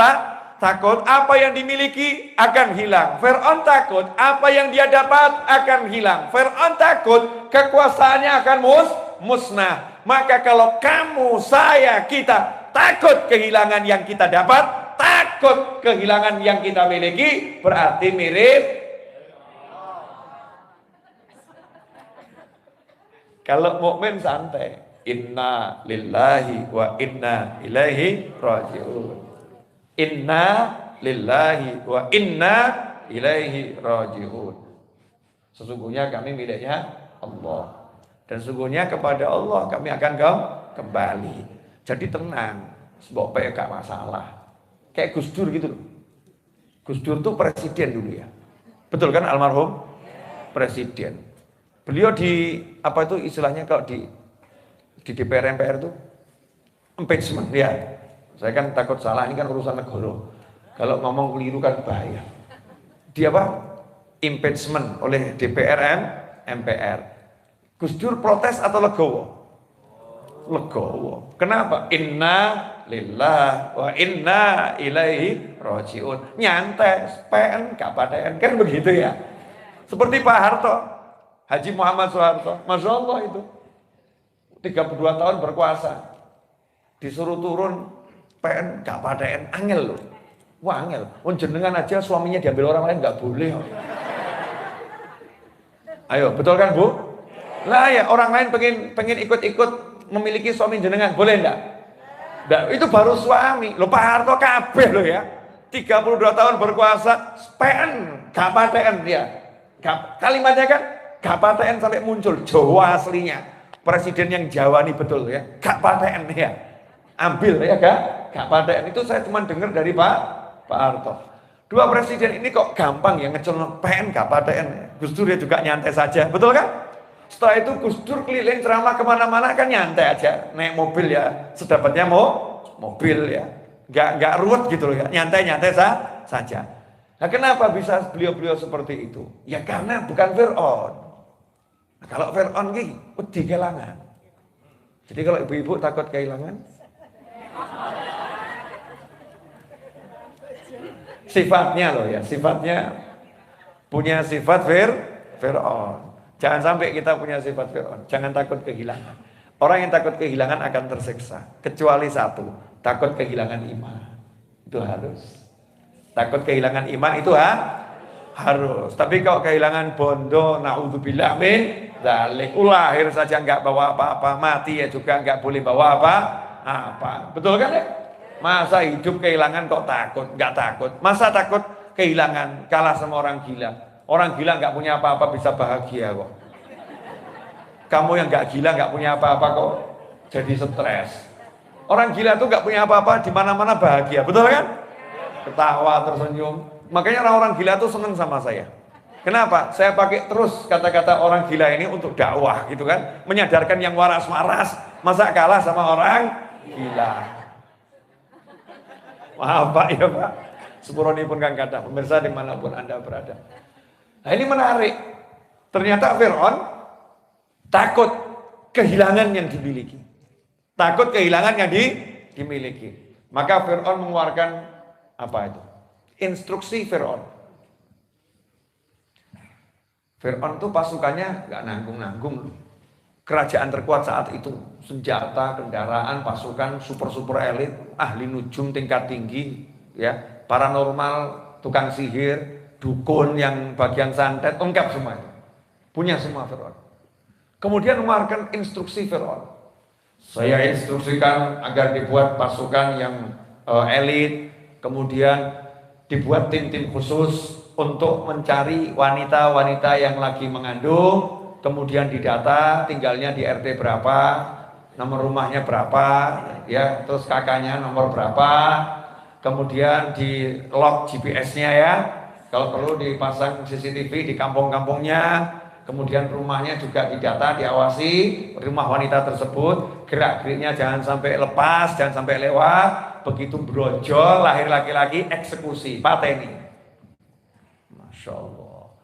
S1: takut apa yang dimiliki akan hilang. Fir'aun takut apa yang dia dapat akan hilang. Fir'aun takut kekuasaannya akan musnah. Maka kalau kamu, saya, kita takut kehilangan yang kita dapat, takut kehilangan yang kita miliki, berarti mirip. Kalau mukmin santai, inna lillahi wa inna ilaihi raji'un. Inna lillahi wa inna ilaihi raji'un. Sesungguhnya kami miliknya Allah. Dan sesungguhnya kepada Allah kami akan kembali. Jadi tenang, sebab gak masalah. Kayak Gus Dur gitu loh. Gus Dur tuh presiden dulu ya. Betul kan almarhum? Presiden. Beliau di apa itu istilahnya kalau di DPR MPR itu impeachment ya. Saya kan takut salah, ini kan urusan negara. Kalau ngomong keliru kan bahaya. Dia apa? Impeachment oleh DPR MPR. Gus Dur protes atau legowo? Legowo. Kenapa? Inna lillah wa inna ilaihi rajiun. Nyantai, PN gak paten kan begitu ya. Seperti Pak Harto, Haji Muhammad Soeharto, Masya Allah itu 32 tahun berkuasa, disuruh turun PN gak paten, angel loh. Wah angel, jenengan aja suaminya diambil orang lain gak boleh. Ayo, betul kan Bu? Lah ya, orang lain pengen ikut-ikut memiliki suami jenengan, boleh enggak? Nah, itu baru suami. Loh Pak Harto kabeh loh ya. 32 tahun berkuasa, PN, gak paten ya. Kalimatnya kan gak paten sampai muncul Jawa aslinya. Presiden yang Jawa nih betul ya. Gak paten ya. Ambil ya gak paten. Itu saya cuma dengar dari Pak Harto. Dua presiden ini kok gampang ya ngecel PN gak paten. Gus Dur ya juga nyantai saja. Betul kan? Setelah itu Gus Dur keliling ceramah kemana-mana kan nyantai aja, naik mobil ya, sedapatnya mobil ya, nggak ruwet gitu loh ya, nyantai-nyantai saja. Nah kenapa bisa beliau-beliau seperti itu? Ya karena bukan Fir'aun. Nah, kalau Fir'aun ini wedi kehilangan. Jadi kalau ibu-ibu takut kehilangan, sifatnya loh ya, sifatnya punya sifat Fir'aun. Jangan sampai kita punya sifat Fir'aun. Jangan takut kehilangan. Orang yang takut kehilangan akan tersiksa. Kecuali satu, takut kehilangan iman. Itu harus. Takut kehilangan iman itu harus. Tapi kalau kehilangan bondo, naudzubillah min dzalik. Lahir saja nggak bawa apa-apa, mati ya juga nggak boleh bawa apa-apa. Betul kan ya? Masa hidup kehilangan kok takut? Nggak takut. Masa takut kehilangan kalah sama orang gila? Orang gila nggak punya apa-apa bisa bahagia kok. Kamu yang nggak gila nggak punya apa-apa kok jadi stres. Orang gila tuh nggak punya apa-apa di mana-mana bahagia, betul kan? Ketawa tersenyum. Makanya orang-orang gila tuh seneng sama saya. Kenapa? Saya pakai terus kata-kata orang gila ini untuk dakwah gitu kan, menyadarkan yang waras-waras. Masa kalah sama orang gila? Maaf Pak ya Pak. Sepuroni pun kan kata pemirsa dimanapun Anda berada. Nah ini menarik. Ternyata Fir'aun takut kehilangan yang dimiliki. Takut kehilangan yang dimiliki. Maka Fir'aun mengeluarkan apa itu? Instruksi Fir'aun. Fir'aun itu pasukannya gak nanggung-nanggung. Kerajaan terkuat saat itu. Senjata, kendaraan, pasukan, super-super elit, ahli nujum tingkat tinggi, ya, paranormal, tukang sihir, dukun yang bagian santet, lengkap semua itu. Punya semua Fir'aun. Kemudian mengeluarkan instruksi Fir'aun. Saya instruksikan agar dibuat pasukan yang elit, kemudian dibuat tim-tim khusus untuk mencari wanita-wanita yang lagi mengandung, kemudian didata tinggalnya di RT berapa, nomor rumahnya berapa, ya, terus kakaknya nomor berapa, kemudian di lock GPS-nya ya. Kalau perlu dipasang CCTV di kampung-kampungnya, kemudian rumahnya juga didata, diawasi, rumah wanita tersebut, gerak-geriknya jangan sampai lepas, jangan sampai lewat, begitu brojol, lahir laki-laki, eksekusi, pateni. Masya Allah.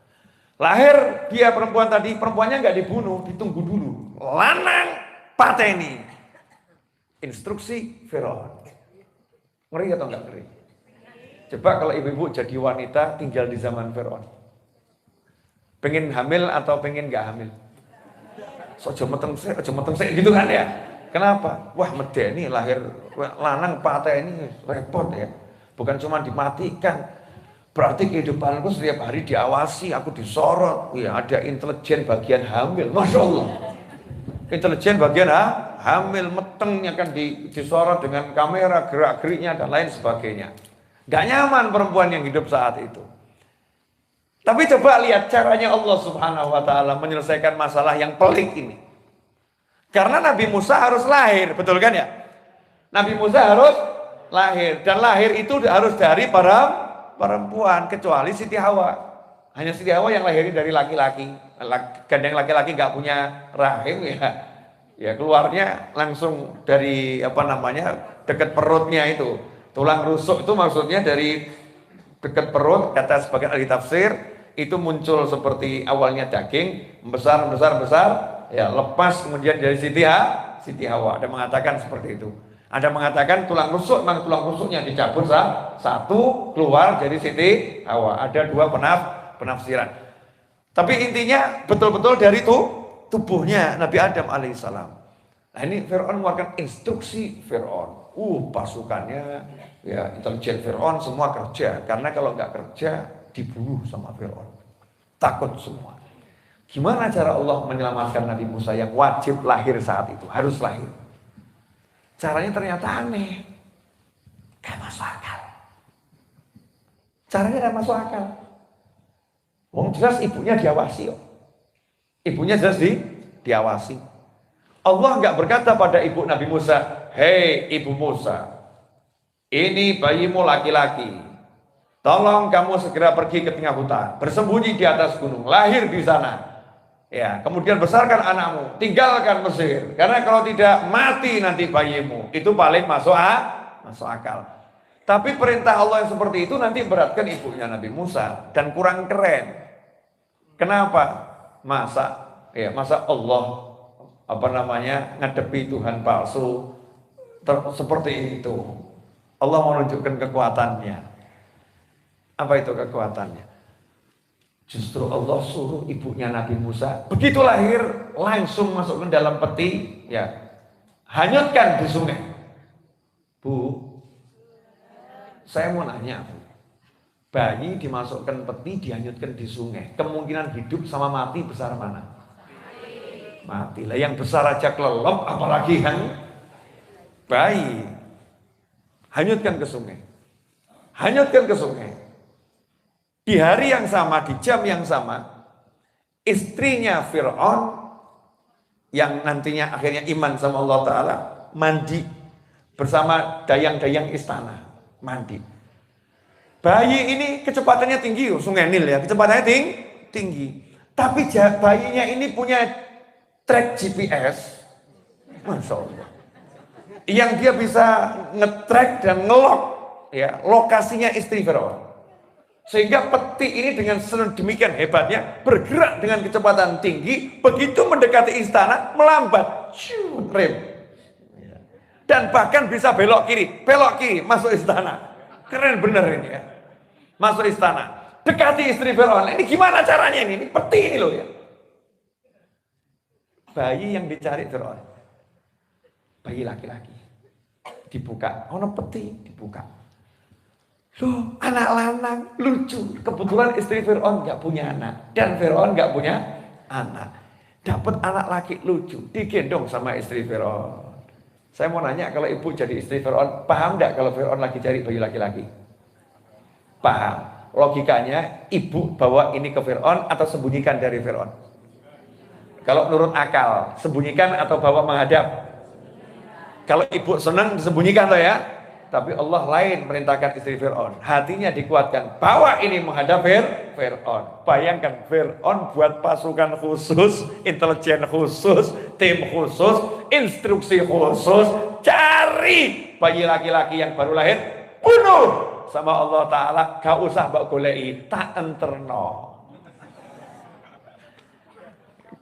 S1: Lahir dia perempuan tadi, perempuannya nggak dibunuh, ditunggu dulu. Lanang, pateni. Instruksi Fir'aun. Ngeri atau nggak ngeri? Coba kalau ibu-ibu jadi wanita tinggal di zaman Fir'aun. Pengen hamil atau pengen gak hamil? Sojo meteng sik gitu kan ya. Kenapa? Wah medeni lahir lanang pateni repot ya. Bukan cuma dimatikan. Berarti kehidupanku setiap hari diawasi, aku disorot. Ya ada intelijen bagian hamil. Masya Allah. Intelijen bagian hamil metengnya kan disorot dengan kamera, gerak-geriknya dan lain sebagainya. Gak nyaman perempuan yang hidup saat itu. Tapi coba lihat caranya Allah Subhanahu wa ta'ala menyelesaikan masalah yang pelik ini. Karena Nabi Musa harus lahir, betul kan ya? Nabi Musa harus lahir. Dan lahir itu harus dari perempuan, kecuali Siti Hawa. Hanya Siti Hawa yang lahirnya dari laki-laki. Gandeng laki-laki nggak punya rahim ya. Ya keluarnya langsung dari dekat perutnya itu. Tulang rusuk itu maksudnya dari dekat perut, kata sebagian ahli tafsir, itu muncul seperti awalnya daging, besar, ya lepas kemudian dari Siti Hawa. Ada mengatakan seperti itu. Ada mengatakan tulang rusuk, memang tulang rusuknya dicabut satu, keluar dari Siti Hawa. Ada dua penafsiran. Tapi intinya betul-betul dari tubuhnya Nabi Adam alaihissalam. Nah ini Fir'aun mengeluarkan instruksi Fir'aun. Pasukannya, ya intelijen Fir'aun semua kerja. Karena kalau nggak kerja, dibunuh sama Fir'aun. Takut semua. Gimana cara Allah menyelamatkan Nabi Musa yang wajib lahir saat itu? Harus lahir. Caranya ternyata aneh. Gak masuk akal. Caranya gak masuk akal. Jelas ibunya diawasi. Ibunya jelas diawasi. Allah nggak berkata pada ibu Nabi Musa, hei ibu Musa, ini bayimu laki-laki. Tolong kamu segera pergi ke tengah hutan, bersembunyi di atas gunung, lahir di sana. Ya, kemudian besarkan anakmu, tinggalkan Mesir. Karena kalau tidak mati nanti bayimu. Itu paling masuk akal. Tapi perintah Allah yang seperti itu nanti beratkan ibunya Nabi Musa dan kurang keren. Kenapa? Masa Allah ngadepi Tuhan palsu seperti itu. Allah menunjukkan kekuatannya. Apa itu kekuatannya? Justru Allah suruh ibunya Nabi Musa begitu lahir langsung masuk ke dalam peti, ya hanyutkan di sungai. Bu, saya mau nanya, Bu. Bayi dimasukkan peti, dihanyutkan di sungai. Kemungkinan hidup sama mati besar mana? Mati lah. Yang besar aja kelelep, apalagi yang bayi. Hanyutkan ke sungai. Hanyutkan ke sungai. Di hari yang sama, di jam yang sama, istrinya Fir'aun yang nantinya akhirnya iman sama Allah Ta'ala mandi bersama dayang-dayang istana. Mandi. Bayi ini kecepatannya tinggi, Sungai Nil ya, kecepatannya tinggi. Tapi bayinya ini punya track GPS, Masya Allah, yang dia bisa nge-track dan nge-lock ya, lokasinya istri Firaun. Sehingga peti ini dengan sedemikian hebatnya bergerak dengan kecepatan tinggi, begitu mendekati istana melambat, rem, dan bahkan bisa belok kiri masuk istana. Keren bener ini ya. Masuk istana, dekati istri Firaun. Ini gimana caranya ini? Ini peti ini loh ya. Bayi yang dicari Firaun, bayi laki-laki, dibuka, peti dibuka. Loh, anak lanang, lucu. Kebetulan istri Fir'aun gak punya anak. Dan Fir'aun gak punya anak. Dapat anak laki lucu, digendong sama istri Fir'aun. Saya mau nanya, kalau ibu jadi istri Fir'aun, paham gak kalau Fir'aun lagi cari bayi laki-laki? Paham. Logikanya, ibu bawa ini ke Fir'aun atau sembunyikan dari Fir'aun? Kalau menurut akal, sembunyikan atau bawa menghadap? Kalau ibu senang, disembunyikan loh ya. Tapi Allah lain merintahkan istri Fir'aun. Hatinya dikuatkan. Bawa ini menghadap Fir'aun. Bayangkan Fir'aun buat pasukan khusus, intelijen khusus, tim khusus, instruksi khusus. Cari bayi laki-laki yang baru lahir. Bunuh. Sama Allah Ta'ala. Gak usah mbak golei. Tak enterno.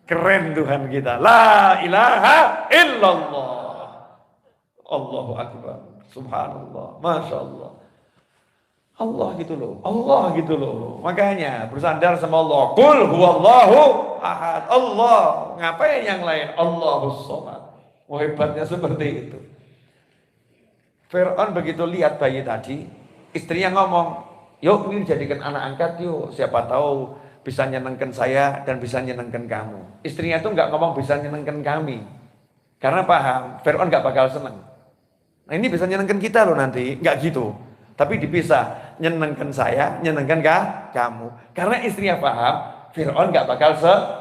S1: Keren Tuhan kita. La ilaha illallah. Allahu Akbar. Subhanallah, Masya Allah. Allah gitu loh. Makanya bersandar sama Allah. Qul huwallahu ahad. Allah. Ngapain yang lain? Allahus somad. Oh, hebatnya seperti itu. Fir'aun begitu lihat bayi tadi, istrinya ngomong, yuk ini jadikan anak angkat yuk. Siapa tahu bisa nyenengkan saya dan bisa nyenengkan kamu. Istrinya tuh nggak ngomong bisa nyenengkan kami. Karena paham, Fir'aun nggak bakal seneng. Nah ini bisa nyenengkan kita loh nanti, nggak gitu. Tapi dipisah, nyenengkan saya, nyenengkan kamu. Karena istrinya paham, Fir'aun nggak bakal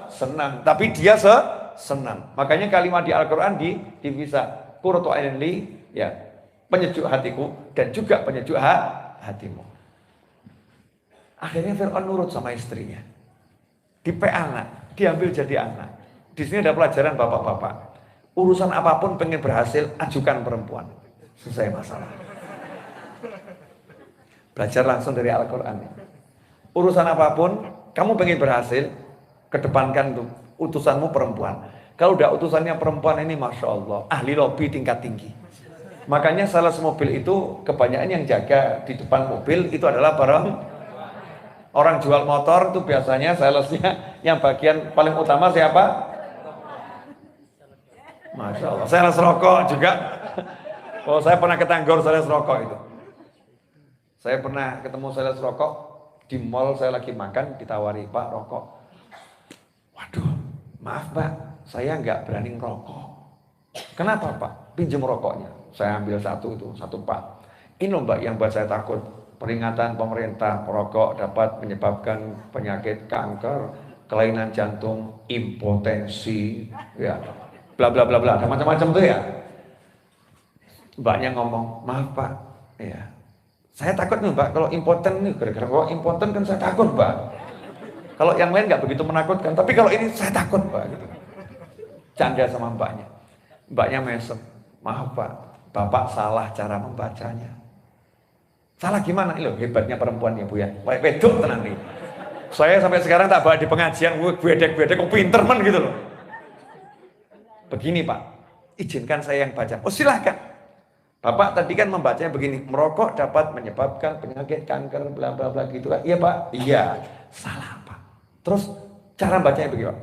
S1: senang, tapi dia senang. Makanya kalimat di Al-Quran dipisah. Qurratu ainin li, ya, penyejuk hatiku dan juga penyejuk hatimu. Akhirnya Fir'aun nurut sama istrinya. Dipe anak, diambil jadi anak. Di sini ada pelajaran bapak-bapak. Urusan apapun pengen berhasil, ajukan perempuan. Selesai masalah. Belajar langsung dari Al-Quran. Urusan apapun, kamu pengen berhasil, kedepankan tuh utusanmu perempuan. Kalau udah utusannya perempuan ini, Masya Allah, ahli lobby tingkat tinggi. Makanya sales mobil itu, kebanyakan yang jaga di depan mobil, itu adalah perempuan. Orang jual motor itu biasanya salesnya yang bagian paling utama siapa? Masya Allah, sales rokok juga. Oh, saya pernah ketanggor sales rokok itu. Saya pernah ketemu sales rokok di mall, saya lagi makan, ditawari, Pak rokok. Waduh, maaf Pak, saya nggak berani ngerokok. Kenapa Pak? Pinjam rokoknya. Saya ambil satu Pak. Ini loh Mbak yang buat saya takut. Peringatan pemerintah, perokok dapat menyebabkan penyakit kanker, kelainan jantung, impotensi, ya, bla bla bla bla, macam-macam tuh ya. Mbaknya ngomong, maaf Pak, ya, saya takut nih Mbak, kalau impoten nih, gara-gara kalau impoten kan saya takut Mbak. Kalau yang lain nggak begitu menakutkan, tapi kalau ini saya takut Mbak. Gitu. Canda sama mbaknya. Mbaknya mesem, maaf Pak, Bapak salah cara membacanya. Salah gimana? Loh, hebatnya perempuan ya Bu ya. Wedok tenang nih. Saya sampai sekarang tak bawa di pengajian, bedek-bedek kok pinter men gitu loh. Begini Pak, izinkan saya yang baca. Oh silahkan. Bapak tadi kan membacanya begini, merokok dapat menyebabkan penyakit kanker, bla bla bla gitu kan. Iya Pak? Iya. Salah Pak. Terus cara bacanya begini Pak.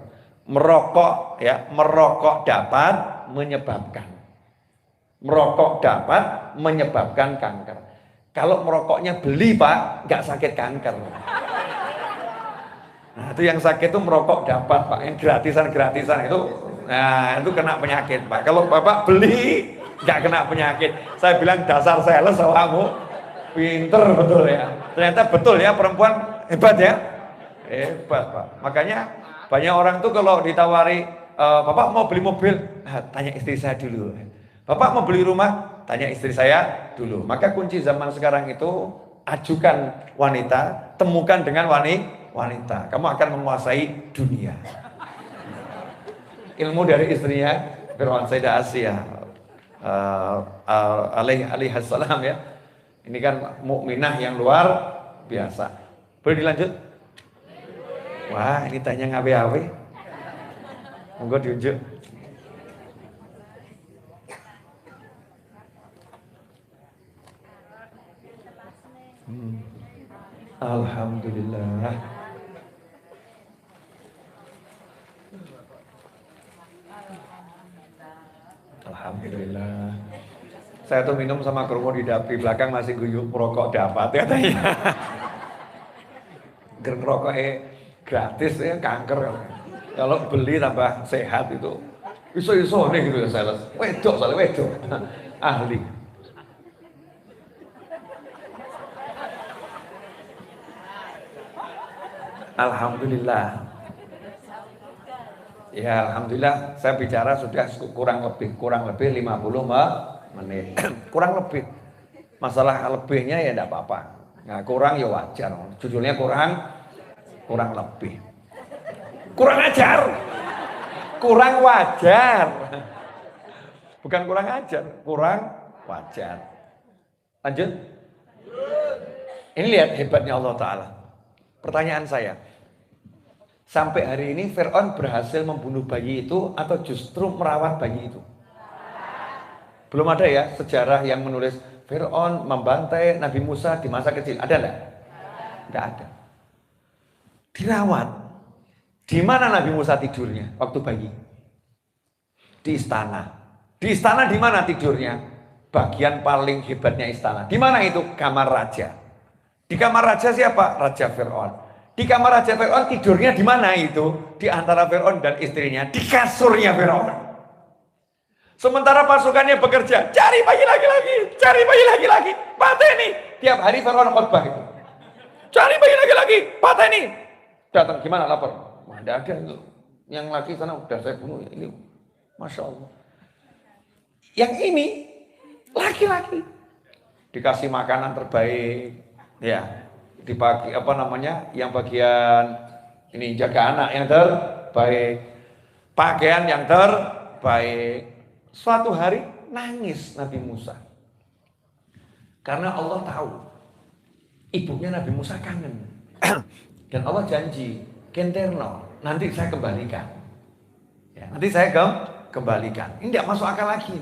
S1: Merokok ya, merokok dapat menyebabkan. Merokok dapat menyebabkan kanker. Kalau merokoknya beli Pak, nggak sakit kanker. Nah itu yang sakit itu merokok dapat Pak, yang gratisan-gratisan itu, nah itu kena penyakit Pak. Kalau Bapak beli, nggak kena penyakit. Saya bilang dasar sales kamu, pinter betul ya. Ternyata betul ya, perempuan hebat ya, hebat Pak. Makanya banyak orang tuh kalau ditawari, Bapak mau beli mobil, tanya istri saya dulu. Bapak mau beli rumah, tanya istri saya dulu. Maka kunci zaman sekarang itu, ajukan wanita, temukan dengan wanita. Kamu akan menguasai dunia. Ilmu dari istrinya, Fir'aun Sayyidah Asiyah alaihissalam ya. Ini kan mukminah yang luar biasa. Boleh dilanjut? Wah, ini tanya ngawe-awe. Monggo diunjuk. Alhamdulillah. Alhamdulillah. Saya tuh minum sama kerungu di dapur belakang masih guyup rokok dapat katanya. Gereng rokoknya gratis ya kanker. Kalau beli tambah sehat itu iso-iso nih gitu ya sales. Wedok soalnya wedok. Ahli. Alhamdulillah. Ya alhamdulillah saya bicara sudah kurang lebih 50 menit. Kurang lebih. Masalah lebihnya ya enggak apa-apa. Nah, kurang ya wajar. Judulnya kurang lebih. Kurang ajar. Kurang wajar. Bukan kurang ajar, kurang wajar. Lanjut. Ini lihat hebatnya Allah Ta'ala. Pertanyaan saya. Sampai hari ini Fir'aun berhasil membunuh bayi itu atau justru merawat bayi itu? Belum ada ya sejarah yang menulis Fir'aun membantai Nabi Musa di masa kecil. Ada enggak? Enggak ada. Dirawat. Di mana Nabi Musa tidurnya waktu bayi? Di istana. Di istana di mana tidurnya? Bagian paling hebatnya istana. Di mana itu? Kamar raja. Di kamar raja siapa? Raja Fir'aun. Di kamar Raja Fir'aun tidurnya di mana itu? Di antara Fir'aun dan istrinya. Di kasurnya Fir'aun. Sementara pasukannya bekerja. Cari bayi lagi-lagi. Cari bayi lagi-lagi. Pateni. Tiap hari Fir'aun khotbah itu. Cari bayi lagi-lagi. Pateni. Datang gimana lapor? Wah, tidak ada itu. Yang laki sana udah saya bunuh. Ini Masya Allah. Yang ini laki-laki. dikasih makanan terbaik, ya, dibagi apa namanya, yang bagian ini jaga anak yang terbaik, pakaian yang terbaik. Suatu hari nangis Nabi Musa karena Allah tahu ibunya Nabi Musa kangen dan Allah janji kenterno, nanti saya kembalikan, ya, nanti saya kembalikan. Ini tidak masuk akal lagi,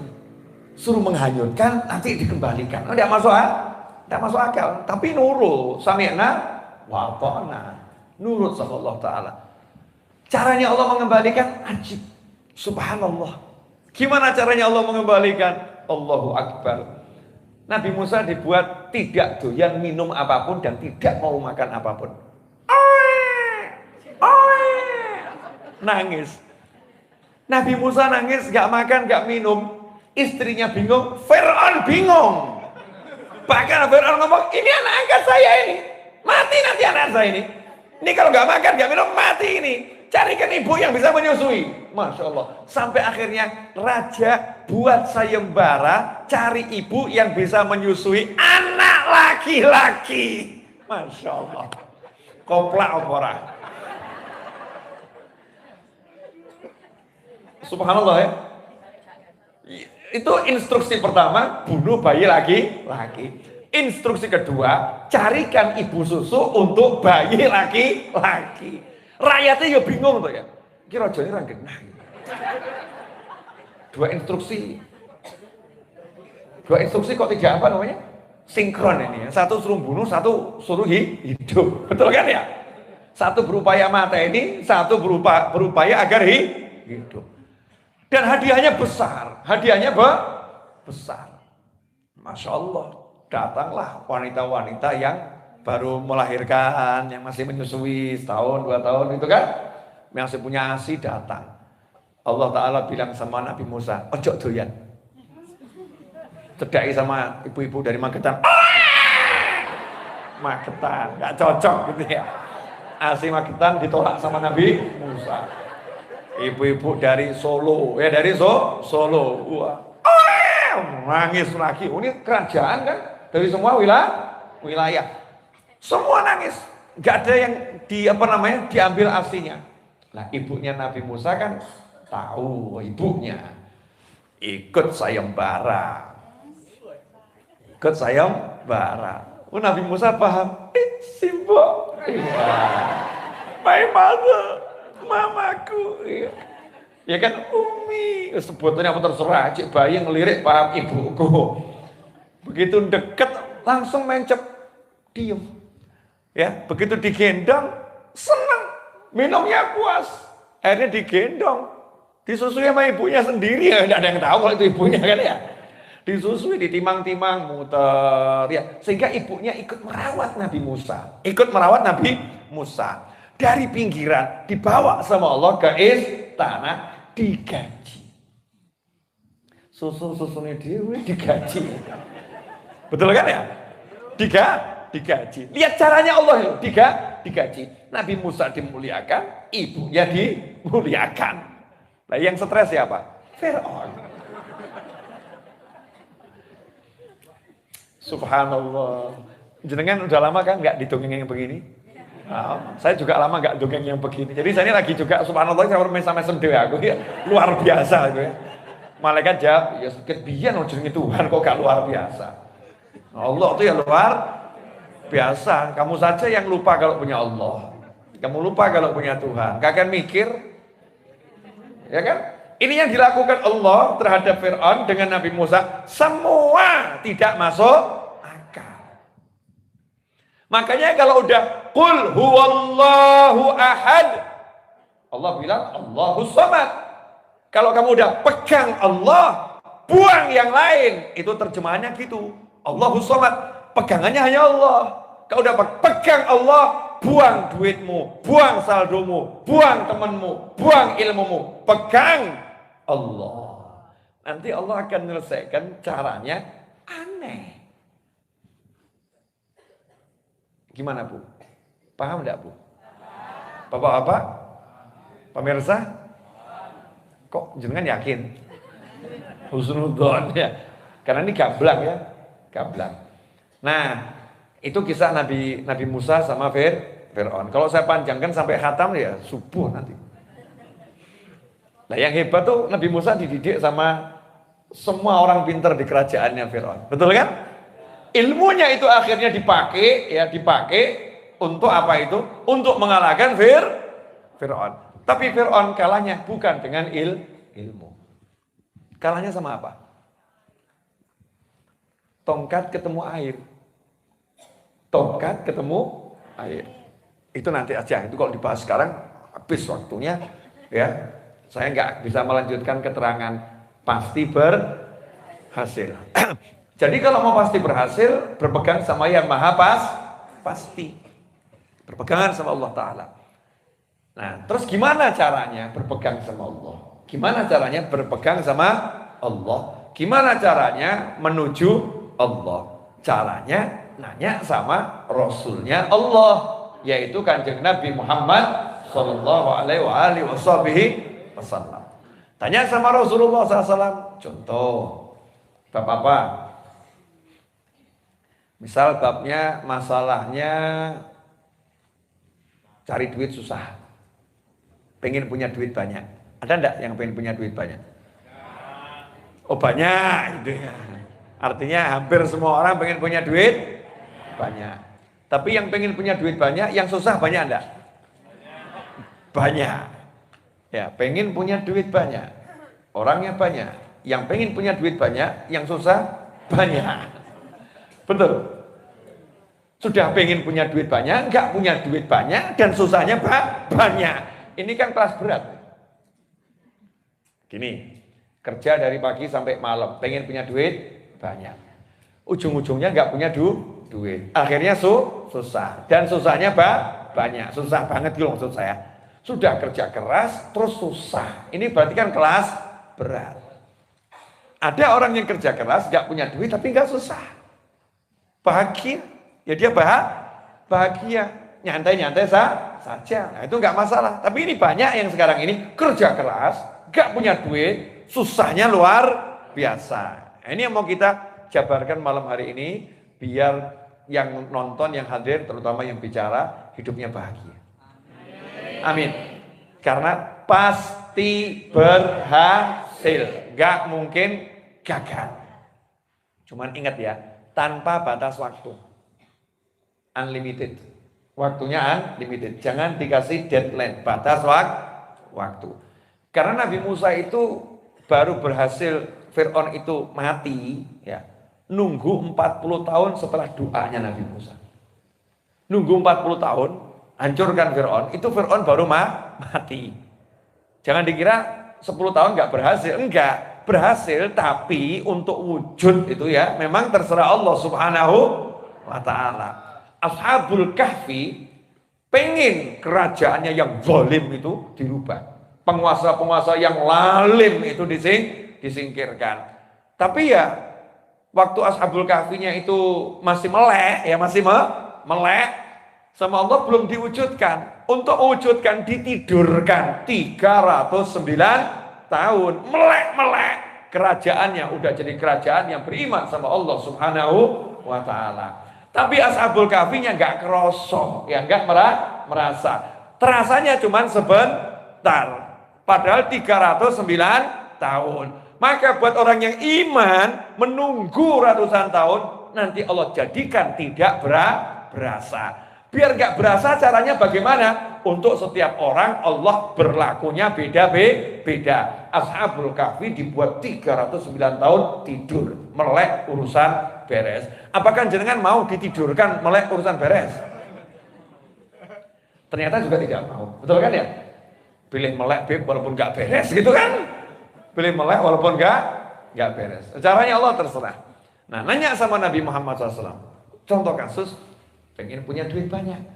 S1: suruh menghanyutkan nanti dikembalikan, tidak masuk akal. Tapi nurut, sami'na wa ata'na, nurut sama Allah Ta'ala. Caranya Allah mengembalikan ajib, subhanallah. Gimana caranya Allah mengembalikan? Allahu Akbar. Nabi Musa dibuat tidak doyan minum apapun dan tidak mau makan apapun. Nangis. Nabi Musa nangis, gak makan, gak minum. Istrinya bingung, Fir'aun bingung. Bahkan Fir'aun ngomong, ini anak angkat saya ini. Mati nanti anak saya ini. Ini kalau gak makan, gak minum, mati ini. Carikan ibu yang bisa menyusui. Masya Allah. Sampai akhirnya raja buat sayembara cari ibu yang bisa menyusui anak laki-laki. Masya Allah. Koplak opora. Subhanallah ya. Itu instruksi pertama, bunuh bayi laki-laki. Instruksi kedua, carikan ibu susu untuk bayi laki-laki. Rakyatnya ya bingung tuh ya. Kira rajane ra genah. Dua instruksi kok tidak apa namanya? Sinkron ini. Satu suruh bunuh, satu suruh hidup. Betul kan ya? Satu berupaya mata ini, satu berupaya agar hidup. Dan hadiahnya besar, besar. Masya Allah, datanglah wanita-wanita yang baru melahirkan, yang masih menyusui setahun, 2 tahun itu kan, yang masih punya ASI datang. Allah Ta'ala bilang sama Nabi Musa, ojo doyan. Cedai sama ibu-ibu dari Magetan. Magetan, gak cocok gitu ya. ASI Magetan ditolak sama Nabi Musa. Ibu-ibu dari Solo, ya dari Solo, wah, nangis lagi. Ini kerajaan kan, dari semua wilayah, semua nangis. Gak ada yang diambil aslinya. Nah, ibunya Nabi Musa kan tahu ibunya ikut sayembara. Nabi Musa paham. Simbo, my mother. Mamaku, ya kan Umi, sebutnya apa terserah, cik bayi ngelirik paham ibuku. Begitu deket langsung mencep, diem. Ya, begitu digendong senang, minumnya puas. Akhirnya digendong, disusui sama ibunya sendiri, ya tidak ada yang tahu kalau itu ibunya kan ya. Disusui, ditimang-timang, muter, ya sehingga ibunya ikut merawat Nabi Musa. Dari pinggiran dibawa sama Allah ke istana, digaji. Susu-susunya dewe digaji. Betul kan ya? Digaji. Lihat caranya Allah itu, digaji. Nabi Musa dimuliakan, ibunya dimuliakan. Nah, yang stres siapa? Fir'aun. Subhanallah. Jenengan udah lama kan nggak didongeng yang begini? Nah, saya juga lama nggak dongeng yang begini. Jadi saya ini lagi juga subhanallah saya sama sendiri aku ya luar biasa gitu ya. Malaikat jawab, ya sakit biyen jenenge Tuhan kok gak luar biasa. Allah itu ya luar biasa. Kamu saja yang lupa kalau punya Allah. Kamu lupa kalau punya Tuhan. Gak akan mikir, ya kan? Ini yang dilakukan Allah terhadap Fir'aun dengan Nabi Musa semua tidak masuk. Makanya kalau udah qul huwallahu ahad, Allah bilang Allahus samad. Kalau kamu udah pegang Allah, buang yang lain, itu terjemahannya gitu. Allahus samad, pegangannya hanya Allah. Kalau udah pegang Allah, buang duitmu, buang saldomu, buang temanmu, buang ilmumu, pegang Allah. Nanti Allah akan menyelesaikan caranya aneh. Gimana Bu? Paham enggak Bu? Bapak-bapak? Pemirsa? Kok jenengan yakin? Husnudzon ya. Karena ini gamblang ya. Gamblang. Nah, itu kisah Nabi Musa sama Fir'aun. Kalau saya panjangkan sampai khatam ya subuh nanti. Nah, yang hebat tuh Nabi Musa dididik sama semua orang pintar di kerajaannya Fir'aun. Betul kan? Ilmunya itu akhirnya dipakai untuk apa itu? Untuk mengalahkan Fir'aun. Tapi Fir'aun kalahnya bukan dengan ilmu. Kalahnya sama apa? Tongkat ketemu air. Tongkat ketemu air. Itu nanti aja. Itu kalau dibahas sekarang habis waktunya, ya. Saya nggak bisa melanjutkan keterangan pasti berhasil. Jadi kalau mau pasti berhasil, berpegang sama yang maha pasti. Berpegangan sama Allah Ta'ala. Nah, terus gimana caranya berpegang sama Allah? Gimana caranya berpegang sama Allah? Gimana caranya menuju Allah? Caranya nanya sama Rasulnya Allah, yaitu Kanjeng Nabi Muhammad Sallallahu Alaihi Wasallam. Tanya sama Rasulullah SAW. Contoh, bab apa? Misal babnya masalahnya cari duit susah, pengen punya duit banyak. Ada enggak yang pengen punya duit banyak? Oh banyak, gitu ya. Artinya hampir semua orang pengen punya duit banyak. Tapi yang pengen punya duit banyak, yang susah banyak enggak? Banyak. Ya, pengen punya duit banyak. Orangnya banyak. Yang pengen punya duit banyak, yang susah banyak. Betul. Sudah pengen punya duit banyak, enggak punya duit banyak, dan susahnya banyak. Ini kan kelas berat. Gini, kerja dari pagi sampai malam, pengen punya duit banyak. Ujung-ujungnya enggak punya duit. Akhirnya susah. Dan susahnya banyak. Susah banget gitu maksud saya. Sudah kerja keras, terus susah. Ini berarti kan kelas berat. Ada orang yang kerja keras, enggak punya duit, tapi enggak susah. Bahagia. Ya dia bahagia. Nyantai-nyantai saja. Nah, itu enggak masalah. Tapi ini banyak yang sekarang ini kerja keras, enggak punya duit, susahnya luar biasa. Nah, ini yang mau kita jabarkan malam hari ini, biar yang nonton, yang hadir, terutama yang bicara, hidupnya bahagia. Amin. Karena pasti berhasil, enggak mungkin gagal. Cuman ingat ya, tanpa batas waktu. Unlimited. Waktunya unlimited. Jangan dikasih deadline, batas waktu. Karena Nabi Musa itu baru berhasil, Fir'aun itu mati, ya. Nunggu 40 tahun setelah doanya Nabi Musa. Nunggu 40 tahun, hancurkan Fir'aun, itu Fir'aun baru mati. Jangan dikira 10 tahun enggak berhasil. Enggak, berhasil, tapi untuk wujud itu ya memang terserah Allah Subhanahu wa Ta'ala. Ashabul Kahfi pengen kerajaannya yang zalim itu dirubah. Penguasa-penguasa yang lalim itu disingkirkan. Tapi ya waktu Ashabul Kahfinya itu masih melek, ya masih melek, sama Allah belum diwujudkan. Untuk mewujudkan ditidurkan 309 tahun. Melek. Kerajaannya udah jadi kerajaan yang beriman sama Allah Subhanahu wa Ta'ala. Tapi Ashabul Kahfinya enggak kerosok, ya enggak merasa. Terasanya cuma sebentar. Padahal 309 tahun. Maka buat orang yang iman menunggu ratusan tahun, nanti Allah jadikan tidak berasa. Biar gak berasa caranya bagaimana? Untuk setiap orang Allah berlakunya beda-beda. Ashabul Kahfi dibuat 309 tahun tidur, melek urusan beres. Apakah jenengan mau ditidurkan melek urusan beres? Ternyata juga tidak mau. Betul kan ya? Pilih melek walaupun gak beres gitu kan? Pilih melek walaupun gak beres. Caranya Allah terserah. Nah, nanya sama Nabi Muhammad SAW. Contoh kasus, pengen punya duit banyak.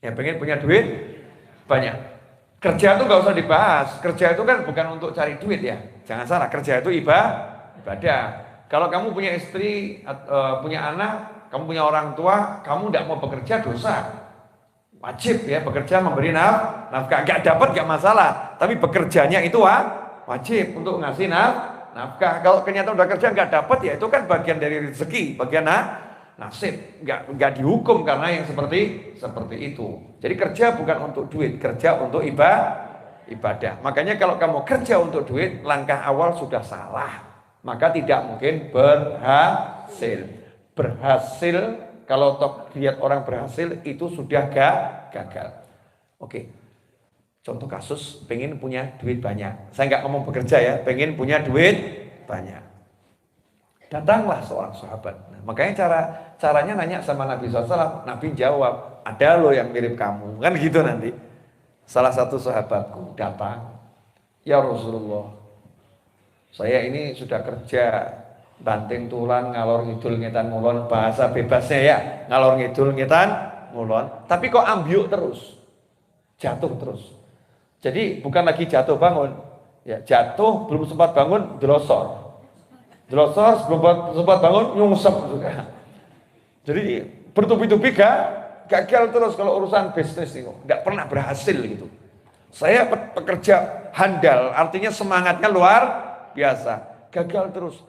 S1: Ya pengen punya duit banyak. Kerja itu gak usah dibahas. Kerja itu kan bukan untuk cari duit ya. Jangan salah, kerja itu ibadah. Kalau kamu punya istri, punya anak, kamu punya orang tua, kamu tidak mau bekerja dosa. Wajib ya bekerja, memberi nafkah. Gak dapat gak masalah. Tapi bekerjanya itu wajib untuk ngasih nafkah. Kalau kenyataan udah kerja nggak dapat, ya itu kan bagian dari rezeki, bagian nasib. Nggak dihukum karena yang seperti itu. Jadi kerja bukan untuk duit, kerja untuk ibadah. Makanya kalau kamu kerja untuk duit, langkah awal sudah salah. Maka tidak mungkin berhasil. Kalau lihat orang berhasil itu sudah gagal. Oke. Contoh kasus, pengen punya duit banyak. Saya nggak ngomong bekerja ya, pengen punya duit banyak. Datanglah seorang sahabat. Nah, makanya caranya nanya sama Nabi SAW. Nabi jawab, ada loh yang mirip kamu. Kan gitu nanti. Salah satu sahabatku datang. Ya Rasulullah, saya ini sudah kerja banting tulang, ngalor ngidul ngetan ngulon. Bahasa bebasnya ya, ngalor ngidul ngetan ngulon. Tapi kok ambyuk terus, jatuh terus. Jadi bukan lagi jatuh bangun, ya jatuh belum sempat bangun delosor belum sempat bangun nyungsep juga. Jadi bertubi-tubi gagal terus kalau urusan bisnis itu, nggak pernah berhasil gitu. Saya pekerja handal, artinya semangatnya luar biasa, gagal terus.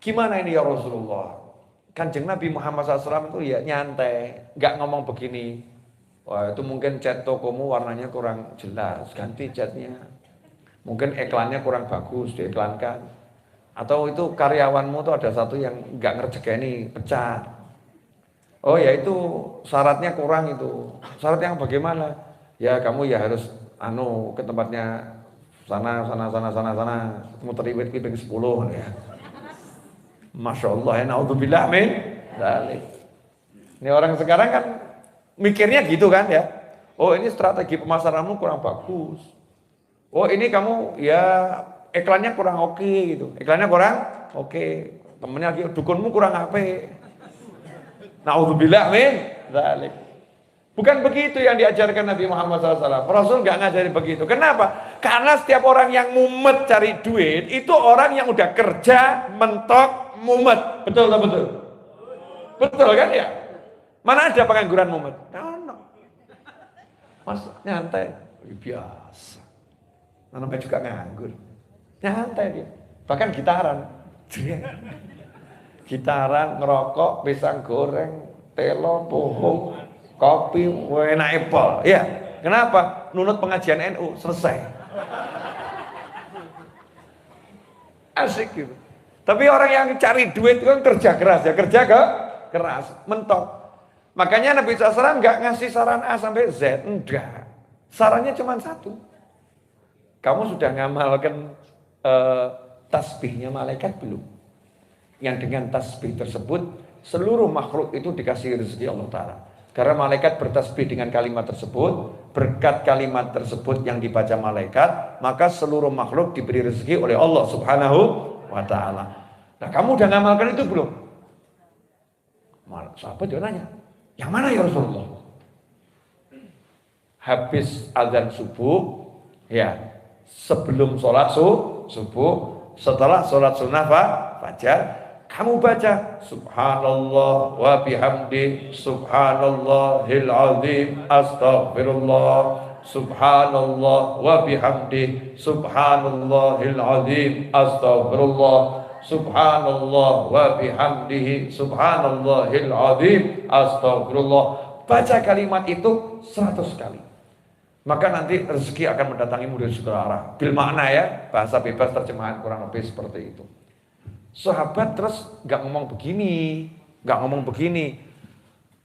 S1: Gimana ini ya Rasulullah? Kanjeng Nabi Muhammad SAW itu ya nyantai, nggak ngomong begini. Wah itu mungkin cat tokomu warnanya kurang jelas, ganti catnya. Mungkin iklannya kurang bagus, diiklankan. Atau itu karyawanmu tuh ada satu yang nggak ngerjekeni, pecat. Oh ya itu syaratnya kurang itu. Syarat yang bagaimana? Ya kamu ya harus ke tempatnya sana. Muter kliping 10 ya. Masya Allah, naudzubillah min dzalik. Ini orang sekarang kan mikirnya gitu kan ya. Oh ini strategi pemasaranmu kurang bagus. Oh ini kamu ya iklannya kurang oke gitu. Iklannya kurang oke. Temennya lagi dukunmu kurang apa? Naudzubillah min dzalik. Bukan begitu yang diajarkan Nabi Muhammad SAW. Rasul nggak ngajarin begitu. Kenapa? Karena setiap orang yang mumet cari duit itu orang yang udah kerja mentok mumet. Betul atau betul? Betul kan ya? Mana ada pengangguran mumet? Mas nyantai, biasa. Namanya juga nganggur. Nyantai dia. Bahkan gitaran. Gitaran, ngerokok, pisang goreng, telo, bohong, kopi, enak apple. Ya, kenapa? Nunut pengajian NU, selesai. Asik gitu. Tapi orang yang cari duit itu kan kerja keras ya, keras, mentok. Makanya Nabi SAW nggak ngasih saran A sampai Z, enggak. Sarannya cuma satu. Kamu sudah ngamalkan tasbihnya malaikat belum? Yang dengan tasbih tersebut, seluruh makhluk itu dikasih rezeki Allah Ta'ala. Karena malaikat bertasbih dengan kalimat tersebut, berkat kalimat tersebut yang dibaca malaikat, maka seluruh makhluk diberi rezeki oleh Allah Subhanahu wa Ta'ala. Nah kamu udah ngamalkan itu belum? Sahabat dia nanya, yang mana ya Rasulullah? Habis azan subuh, ya sebelum sholat subuh, setelah sholat sunnah fajar, kamu baca subhanallah wa bihamdi subhanallahil azim astaghfirullah subhanallah wa bihamdi subhanallahil azim astaghfirullah subhanallah wa bihamdihi subhanallahil azim astaghfirullah. Baca kalimat itu 100 kali. Maka nanti rezeki akan mendatangimu dari segala arah. Bil makna ya, bahasa bebas terjemahan kurang lebih seperti itu. Sahabat terus nggak ngomong begini.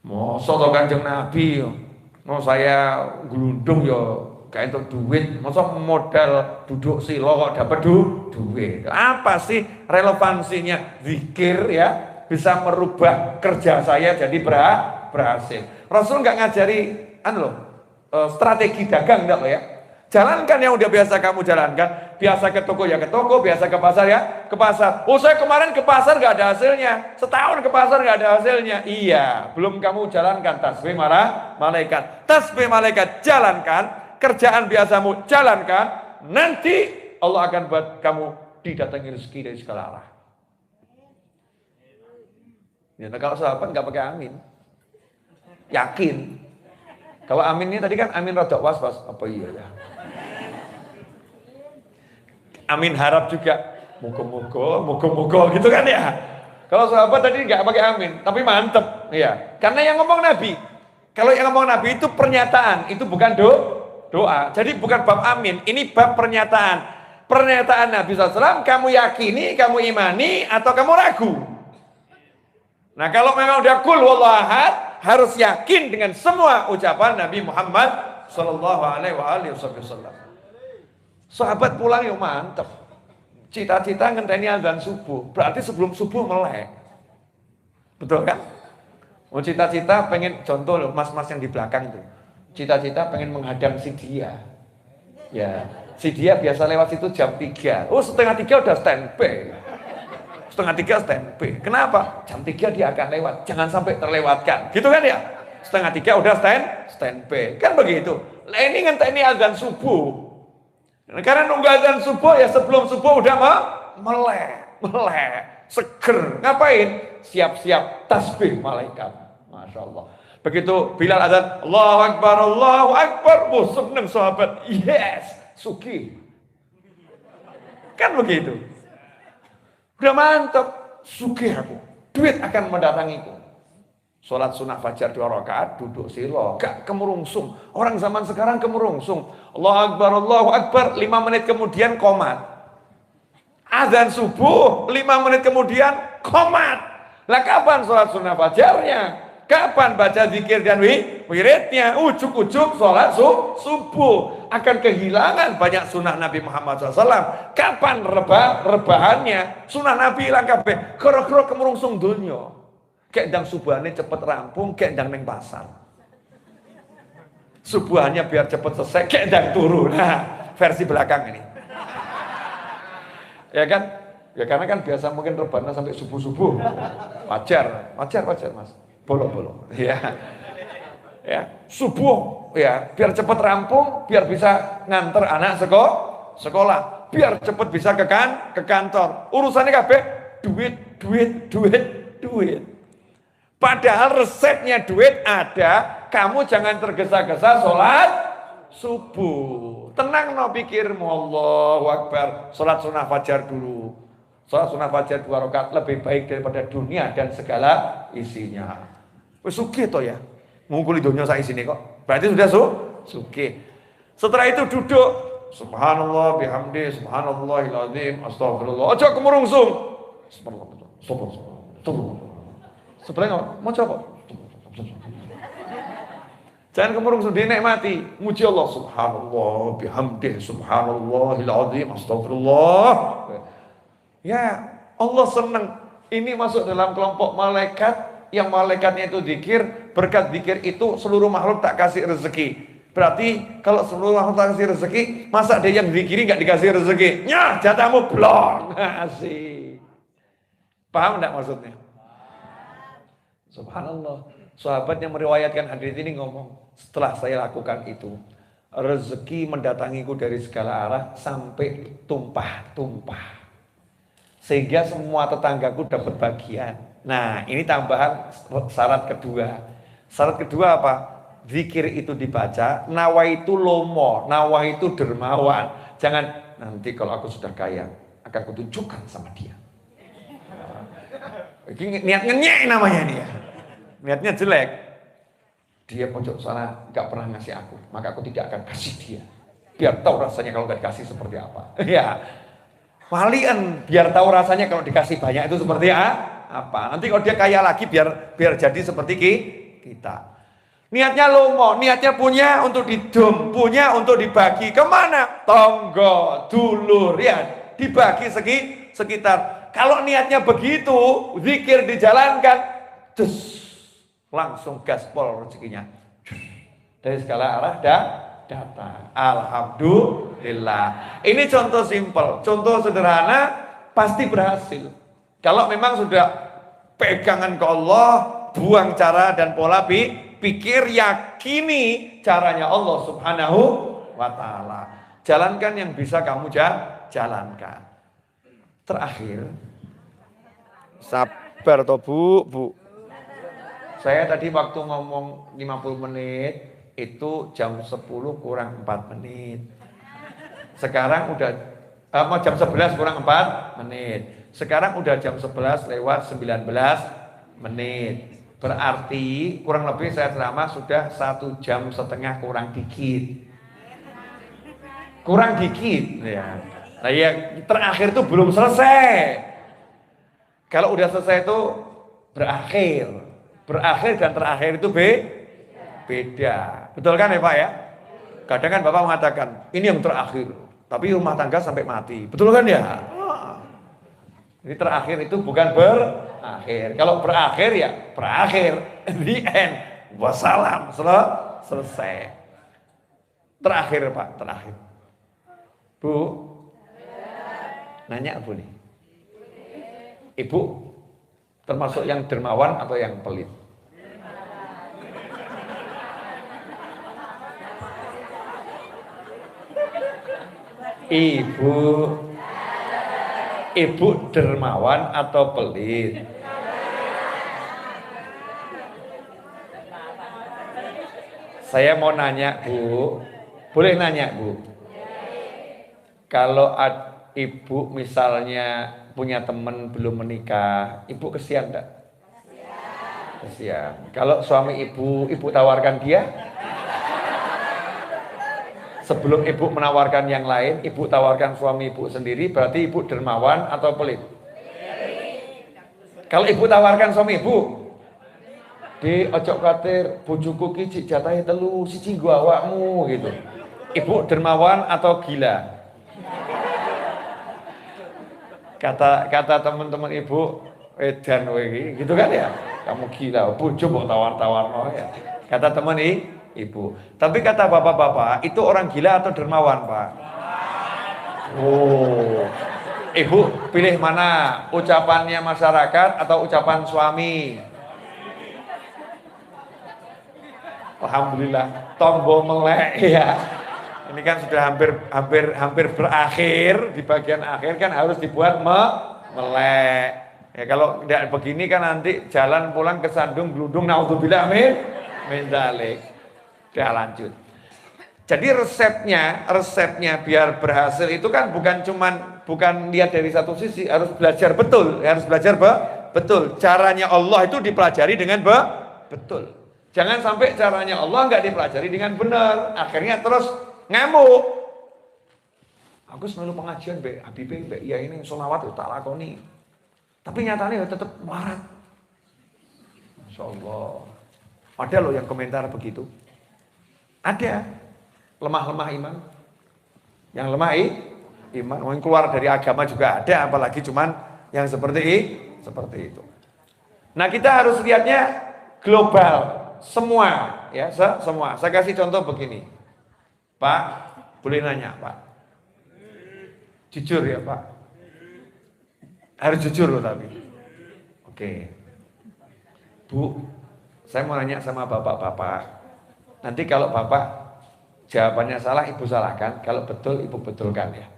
S1: Mau soto Kanjeng Nabi, mau saya gelundung yo kayak untuk duit, masa modal duduk silo kok dapat duit. Apa sih relevansinya zikir ya bisa merubah kerja saya jadi berhasil. Rasul nggak ngajari strategi dagang enggak ya. Jalankan yang udah biasa kamu jalankan. Biasa ke toko ya ke toko, biasa ke pasar ya ke pasar. Oh saya kemarin ke pasar gak ada hasilnya. Setahun ke pasar gak ada hasilnya. Iya, belum kamu jalankan tasbih malaikat. Tasbih malaikat jalankan, kerjaan biasamu jalankan. Nanti Allah akan buat kamu didatangi rezeki dari segala arah. Ya, nah kalau sahabat gak pakai amin. Yakin. Kalau amin ini tadi kan amin rada was-was. Apa iya ya? Amin harap juga. Muga-muga gitu kan ya. Kalau sahabat tadi nggak pakai amin, tapi mantep, ya. Karena yang ngomong Nabi. Kalau yang ngomong Nabi itu pernyataan, itu bukan doa. Jadi bukan bab amin, ini bab pernyataan. Pernyataan Nabi SAW, kamu yakini, kamu imani, atau kamu ragu. Nah kalau memang udah kul wallahu ahad, harus yakin dengan semua ucapan Nabi Muhammad Sallallahu Alaihi Wasallam. Sahabat pulang yuk mantep. Cita-cita ngenteni azan subuh, berarti sebelum subuh melek. Betul kan? Mau cita-cita pengen, contoh loh mas-mas yang di belakang tuh. Cita-cita pengen menghadang si dia. Ya, si dia biasa lewat situ jam 3. Oh, setengah 3 udah standby. Setengah 3 standby. Kenapa? Jam 3 dia akan lewat. Jangan sampai terlewatkan. Gitu kan ya? Setengah 3 udah standby. Kan begitu. Nah ini ngenteni azan subuh. Karena nunggu azan subuh ya sebelum subuh udah melek, seger. Ngapain? Siap-siap tasbih malaikat. Masya Allah. Begitu Bilal azan, Allahu Akbar. Seneng sahabat. Yes, suki. Kan begitu. Udah mantap, suki aku. Duit akan mendatangiku. Sholat sunnah fajar 2 rakaat, duduk silo, gak kemerungsung. Orang zaman sekarang kemerungsung. Allahu Akbar, 5 menit kemudian komat. Azan subuh, 5 menit kemudian komat. Lah kapan sholat sunnah fajarnya? Kapan baca zikir dan wiridnya? Ujuk-ujuk sholat subuh. Akan kehilangan banyak sunnah Nabi Muhammad SAW. Kapan rebahannya? Sunnah Nabi hilang kabeh. Kero-kero kemerungsung dunia. Kayak ndang subuhannya cepet rampung, kayak ndang neng pasar. Subuhannya biar cepet selesai, kayak ndang turun. Nah, versi belakang ini. Ya kan? Ya karena kan biasa mungkin rebana sampai subuh-subuh. Wajar mas. Bolo-bolo. Ya. Ya, subuh ya, biar cepet rampung, biar bisa nganter anak sekolah, biar cepet bisa ke kantor. Urusannya kabeh duit. Padahal resepnya duit ada, kamu jangan tergesa-gesa sholat subuh. Tenang no pikirmu, Allahu Akbar, sholat sunnah fajar dulu. Sholat sunnah fajar 2 rakaat lebih baik daripada dunia dan segala isinya. Wes sugih to ya, ngungkuli dunia sak isine kok. Berarti sudah sugih. Setelah itu duduk, subhanallah bihamdi, subhanallahil azim, astagfirullah. Aja kemerungsung. Subhanallah. Sebenarnya mau coba. Jangan kemerungsung, dinikmati. Muji Allah, subhanallah bihamdih, subhanallahil azim, astagfirullah. Ya, Allah senang. Ini masuk dalam kelompok malaikat yang malaikatnya itu zikir, berkat zikir itu seluruh makhluk tak kasih rezeki. Berarti kalau seluruh makhluk tak kasih rezeki, masa ada yang zikiri nggak dikasih rezeki? Nyah, jatahmu blong. Asik. Paham enggak maksudnya? Subhanallah, sahabat yang meriwayatkan hadis ini ngomong, setelah saya lakukan itu, rezeki mendatangiku dari segala arah sampai tumpah-tumpah. Sehingga semua tetanggaku dapat bagian. Nah, ini tambahan syarat kedua. Syarat kedua apa? Zikir itu dibaca, nawaitu lomo, nawaitu dermawan. Jangan, nanti kalau aku sudah kaya, akan kutunjukkan sama dia. Ini niat ngenyek namanya nih ya. Niatnya jelek. Dia pojok sana gak pernah ngasih aku, maka aku tidak akan kasih dia. Biar tahu rasanya kalau gak dikasih seperti apa. Ya, walian biar tahu rasanya kalau dikasih banyak itu seperti apa. Nanti kalau dia kaya lagi biar jadi seperti kita. Niatnya lomo, niatnya punya untuk didum, punya untuk dibagi. Kemana? Tonggo, dulur, ya dibagi sekitar. Kalau niatnya begitu, zikir dijalankan, langsung gaspol rezekinya. Dari segala arah datang. Alhamdulillah. Ini contoh simpel, contoh sederhana, pasti berhasil. Kalau memang sudah pegangan ke Allah, buang cara dan pola pikir, yakini caranya Allah Subhanahu wa ta'ala. Jalankan yang bisa kamu jalankan. Terakhir, sabar toh Bu. Saya tadi waktu ngomong 50 menit, itu jam 10 kurang 4 menit. Sekarang udah Mau jam 11 kurang 4 menit. Sekarang udah jam 11 lewat 19 menit. Berarti kurang lebih saya ceramah sudah 1,5 jam kurang dikit. Kurang dikit ya. Nah yang terakhir itu belum selesai. Kalau udah selesai itu berakhir. Berakhir dan terakhir itu beda. Betul kan ya Pak ya? Kadang kan Bapak mengatakan, ini yang terakhir. Tapi rumah tangga sampai mati. Betul kan ya? Jadi terakhir itu bukan berakhir. Kalau berakhir ya berakhir. The end. Wassalam. Selesai. Terakhir Pak, terakhir. Bu, nanya Bu nih. Ibu termasuk yang dermawan atau yang pelit? Ibu dermawan atau pelit? Saya mau nanya Bu, boleh nanya Bu? Kalau ibu misalnya punya teman belum menikah, ibu kesian enggak? Kesian. Kalau suami ibu tawarkan dia? Sebelum ibu menawarkan yang lain, ibu tawarkan suami ibu sendiri, berarti ibu dermawan atau pelit? Kalau ibu tawarkan suami ibu, di ojo khawatir, bojoku ki cik jatahe telu, siji nggo awakmu gitu. Ibu dermawan atau gila? Kata teman-teman ibu, edan iki, gitu kan ya? Kamu gila, bojo mbok tawar-tawarno ya. Kata teman ibu. Tapi kata bapak-bapak, itu orang gila atau dermawan, Pak? Oh. Ibu pilih mana? Ucapannya masyarakat atau ucapan suami? Alhamdulillah, tombol melek ya. Ini kan sudah hampir berakhir, di bagian akhir kan harus dibuat melek. Ya kalau tidak begini kan nanti jalan pulang kesandung gludung, naudzubillah min dzalik. Udah lanjut. Jadi resepnya biar berhasil itu kan bukan lihat dari satu sisi, harus belajar betul, betul. Caranya Allah itu dipelajari dengan betul. Jangan sampai caranya Allah nggak dipelajari dengan benar, akhirnya terus ngamuk. Aku selalu pengajian Habib, ya ini sholawat tak lakoni. Tapi nyatanya tetap warat. Insyaallah. Ada loh yang komentar begitu. Ada. Lemah-lemah iman. Yang lemah iman. Yang keluar dari agama juga ada. Apalagi cuman yang seperti itu. Nah kita harus lihatnya global. Semua. Ya, semua. Saya kasih contoh begini. Pak, boleh nanya Pak. Jujur ya Pak. Harus jujur loh tapi. Oke. Bu, saya mau nanya sama bapak-bapak. Nanti kalau bapak jawabannya salah, ibu salahkan. Kalau betul, ibu betulkan ya.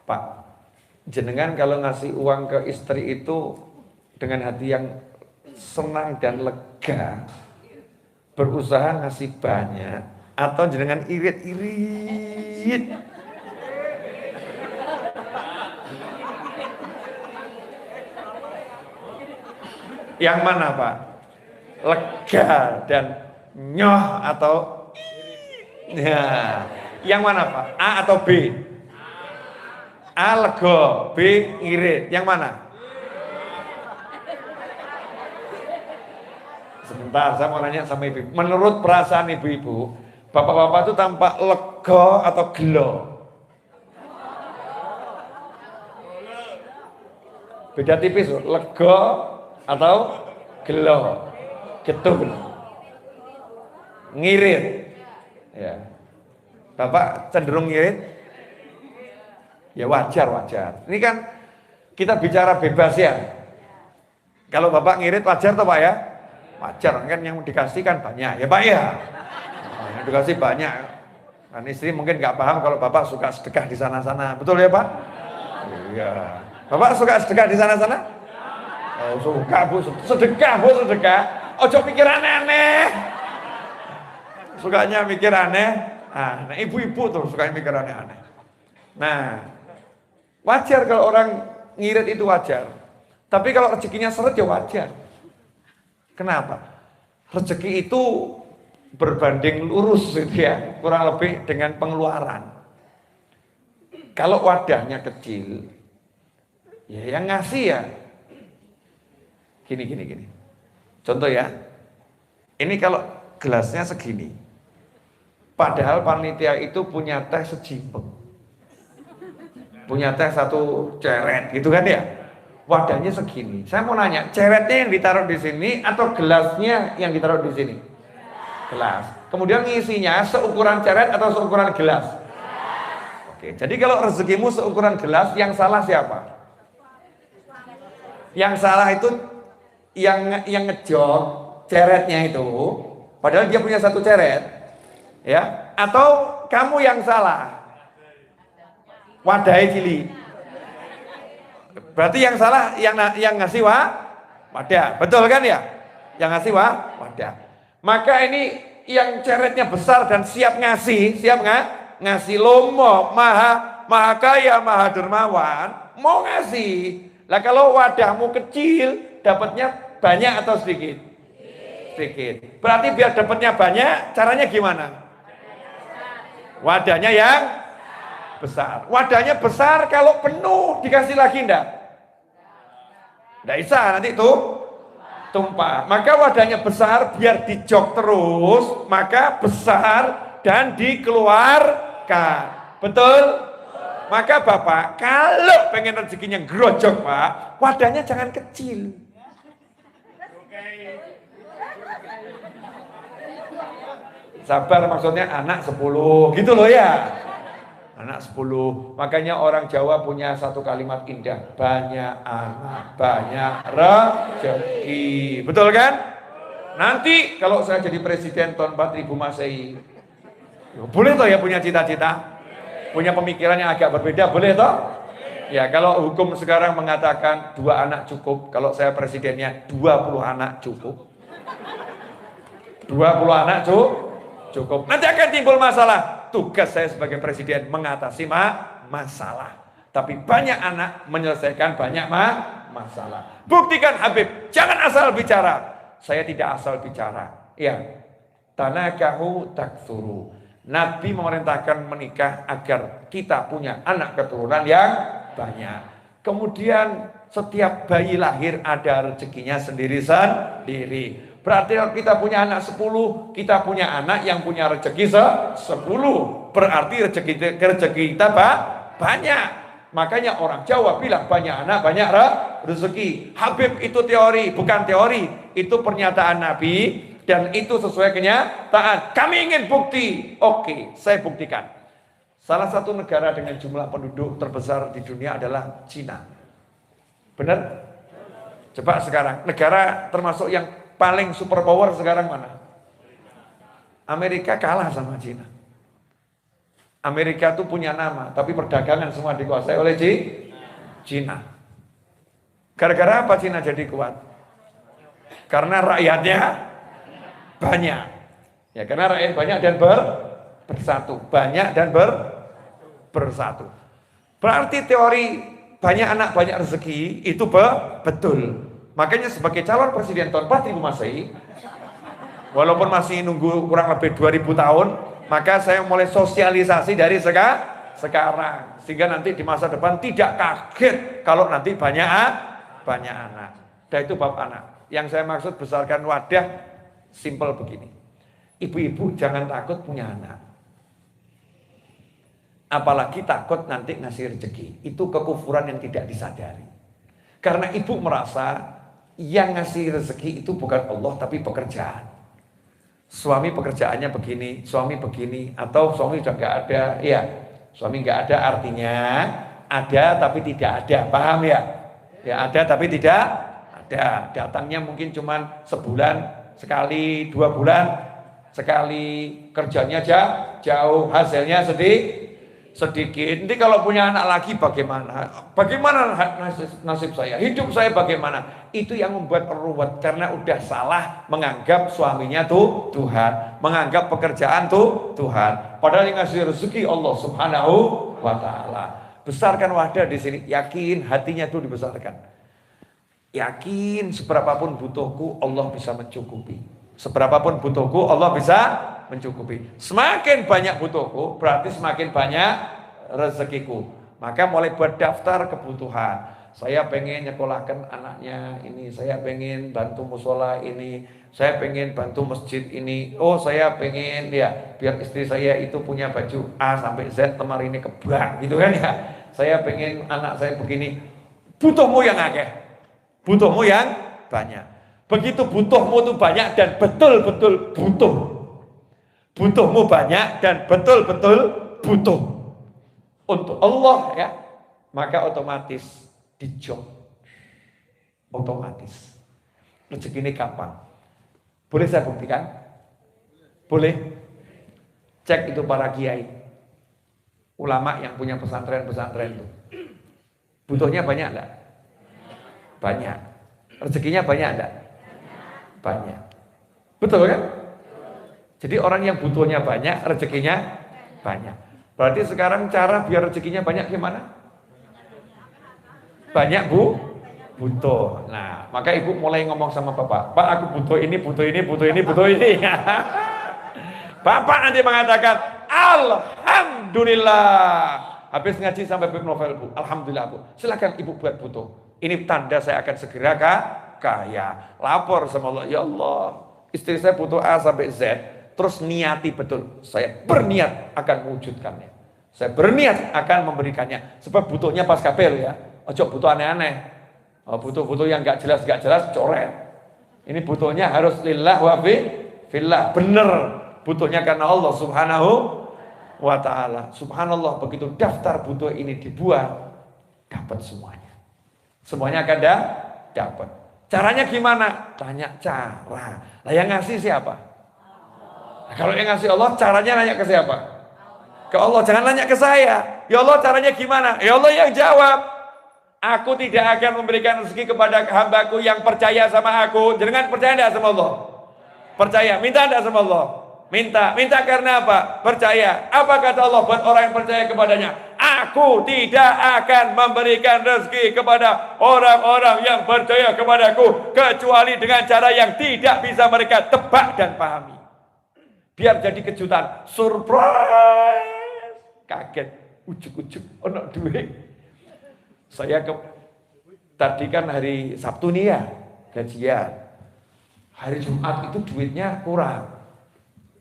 S1: Pak, jenengan kalau ngasih uang ke istri itu dengan hati yang senang dan lega, berusaha ngasih banyak, atau jenengan irit-irit? Yang mana Pak? Lega dan nyoh atau ya? Yang mana Pak? A atau B? A lego, B irit. Yang mana? Sebentar, saya mau nanya sama ibu. Menurut perasaan ibu-ibu, bapak-bapak itu tampak lego atau gelo? Beda tipis loh, lego atau gelo, getul, ngirit. Ya. Bapak cenderung ngirit? Ya wajar. Ini kan kita bicara bebas ya. Kalau Bapak ngirit wajar toh Pak ya? Wajar, kan yang dikasih kan banyak ya Pak ya. Yang dikasih banyak. Dan istri mungkin nggak paham kalau Bapak suka sedekah di sana-sana. Betul ya Pak? Iya. Bapak suka sedekah di sana-sana? Oh, suka Bu, sedekah. Ojo pikir aneh-aneh. Sukanya mikir aneh. Nah, ibu-ibu tuh sukanya mikir aneh-aneh. Nah, wajar kalau orang ngirit itu wajar. Tapi kalau rezekinya seret ya wajar. Kenapa? Rezeki itu berbanding lurus gitu ya, kurang lebih dengan pengeluaran. Kalau wadahnya kecil, ya yang ngasih ya gini. Contoh ya, ini kalau gelasnya segini, padahal panitia itu punya teh sejimpeng, punya teh satu ceret gitu kan ya, wadahnya segini. Saya mau nanya, ceretnya yang ditaruh di sini atau gelasnya yang ditaruh di sini? Gelas. Kemudian ngisinya seukuran ceret atau seukuran gelas? Oke, jadi kalau rezekimu seukuran gelas, yang salah siapa? Yang salah itu yang ngejok ceretnya itu, padahal dia punya satu ceret, ya? Atau kamu yang salah? Wadahnya cili. Berarti yang salah yang ngasih wadah, betul kan ya? Yang ngasih wadah. Maka ini yang ceretnya besar dan siap ngasih, siap nggak? Ngasih lomo, maha kaya, maha dermawan, mau ngasih. Lah kalau wadahmu kecil, dapatnya banyak atau sedikit? Sedikit. Berarti biar dapatnya banyak, caranya gimana? Wadahnya yang besar. Wadahnya besar, kalau penuh dikasih lagi enggak? Enggak bisa, nanti tumpah. Maka wadahnya besar, biar dijok terus, maka besar dan dikeluarkan. Betul? Maka Bapak, kalau pengen rezekinya grojok Pak, wadahnya jangan kecil. Sabar, maksudnya anak 10, gitu loh ya. Anak 10, makanya orang Jawa punya satu kalimat indah, banyak anak, banyak rezeki. Betul kan? Nanti kalau saya jadi presiden tahun 4000 Masehi, boleh toh ya punya cita-cita? Punya pemikiran yang agak berbeda, boleh toh? Ya, kalau hukum sekarang mengatakan 2 anak cukup, kalau saya presidennya 20 anak cukup. 20 anak cukup. Nanti akan timbul masalah. Tugas saya sebagai presiden mengatasi masalah. Tapi banyak anak menyelesaikan banyak masalah. Buktikan Habib, jangan asal bicara. Saya tidak asal bicara. Ya, tanakahu taksuru. Nabi memerintahkan menikah agar kita punya anak keturunan yang banyak. Kemudian setiap bayi lahir ada rezekinya sendiri-sendiri. Berarti kalau kita punya anak 10, kita punya anak yang punya rezeki 10. Berarti rezeki kita banyak. Makanya orang Jawa bilang banyak anak, banyak rezeki. Habib itu teori, bukan teori. Itu pernyataan Nabi. Dan itu sesuai kenyataan. Kami ingin bukti. Oke, saya buktikan. Salah satu negara dengan jumlah penduduk terbesar di dunia adalah Cina. Benar? Coba sekarang, negara termasuk yang paling superpower sekarang mana? Amerika kalah sama Cina. Amerika tuh punya nama, tapi perdagangan semua dikuasai oleh Cina. Gara-gara apa Cina jadi kuat? Karena rakyatnya banyak. Ya, karena rakyat banyak dan bersatu. Banyak dan bersatu. Berarti teori banyak anak banyak rezeki itu betul. Makanya sebagai calon presiden tahun 4000 Masehi, walaupun masih nunggu kurang lebih 2000 tahun, maka saya mulai sosialisasi dari sekarang. Sehingga nanti di masa depan tidak kaget kalau nanti banyak anak. Dan itu bab anak. Yang saya maksud besarkan wadah simpel begini. Ibu-ibu jangan takut punya anak. Apalagi takut nanti ngasih rezeki. Itu kekufuran yang tidak disadari. Karena ibu merasa yang ngasih rezeki itu bukan Allah tapi pekerjaan. Suami pekerjaannya begini, suami begini, atau suami sudah nggak ada. Ya, suami nggak ada artinya ada tapi tidak ada. Paham ya? Ya ada tapi tidak ada. Datangnya mungkin cuma sebulan sekali, 2 bulan sekali, kerjanya jauh, hasilnya sedikit. Nanti kalau punya anak lagi bagaimana? Bagaimana nasib saya? Hidup saya bagaimana? Itu yang membuat ruwet karena udah salah menganggap suaminya tuh Tuhan, menganggap pekerjaan tuh Tuhan. Padahal yang ngasih rezeki Allah Subhanahu wa taala. Besarkan wadah di sini, yakin hatinya tuh dibesarkan. Yakin seberapapun butuhku Allah bisa mencukupi. Seberapapun butuhku Allah bisa mencukupi. Semakin banyak butuhku berarti semakin banyak rezekiku. Maka mulai buat daftar kebutuhan. Saya pengen nyekolahkan anaknya ini, saya pengen bantu musola ini, saya pengen bantu masjid ini. Oh, saya pengen ya biar istri saya itu punya baju A sampai Z lemari ini kebak gitu kan ya. Saya pengen anak saya begini. Butuhmu yang akeh. Butuhmu yang banyak. Begitu butuhmu itu banyak dan betul-betul butuh. Butuhmu banyak dan betul-betul butuh untuk Allah ya, maka otomatis dijawab. Otomatis. Rezeki ini gampang. Boleh saya buktikan? Boleh? Cek itu para kiai. Ulama yang punya pesantren-pesantren itu. Butuhnya banyak enggak? Banyak. Rezekinya banyak enggak? Banyak. Betul kan? Jadi orang yang butuhnya banyak, rezekinya banyak. Berarti sekarang cara biar rezekinya banyak gimana? Banyak butuh. Nah, maka ibu mulai ngomong sama bapak, Pak aku butuh ini, butuh ini, butuh ini, butuh ini. Bapak nanti mengatakan, Alhamdulillah. Habis ngaji sampai bab novel bu, Alhamdulillah bu. Silakan ibu buat butuh. Ini tanda saya akan segera kaya. Lapor sama Allah, ya Allah, istri saya butuh A sampai Z. Terus niati betul, saya berniat akan mewujudkannya. Saya berniat akan memberikannya. Sebab butuhnya pas kabel ya. Ojo butuh aneh-aneh. Butuh-butuh yang gak jelas, coret. Ini butuhnya harus lillah wa fillah. Bener. Butuhnya karena Allah Subhanahu wa ta'ala. Subhanallah, begitu daftar butuh ini dibuat, dapat semuanya. Semuanya akan dapat. Caranya gimana? Tanya cara. Lah yang ngasih siapa? Nah, kalau yang ngasih Allah, caranya nanya ke siapa? Ke Allah, jangan nanya ke saya. Ya Allah, caranya gimana? Ya Allah yang jawab. Aku tidak akan memberikan rezeki kepada hambaku yang percaya sama aku. Jangan percaya enggak sama Allah? Percaya, minta enggak sama Allah? Minta karena apa? Percaya. Apa kata Allah buat orang yang percaya kepadanya? Aku tidak akan memberikan rezeki kepada orang-orang yang percaya kepadaku kecuali dengan cara yang tidak bisa mereka tebak dan pahami. Biar jadi kejutan, surprise, kaget, ujuk-ujuk, ono duit. Saya tadi kan hari Sabtu nih ya, gajian. Hari Jumat itu duitnya kurang.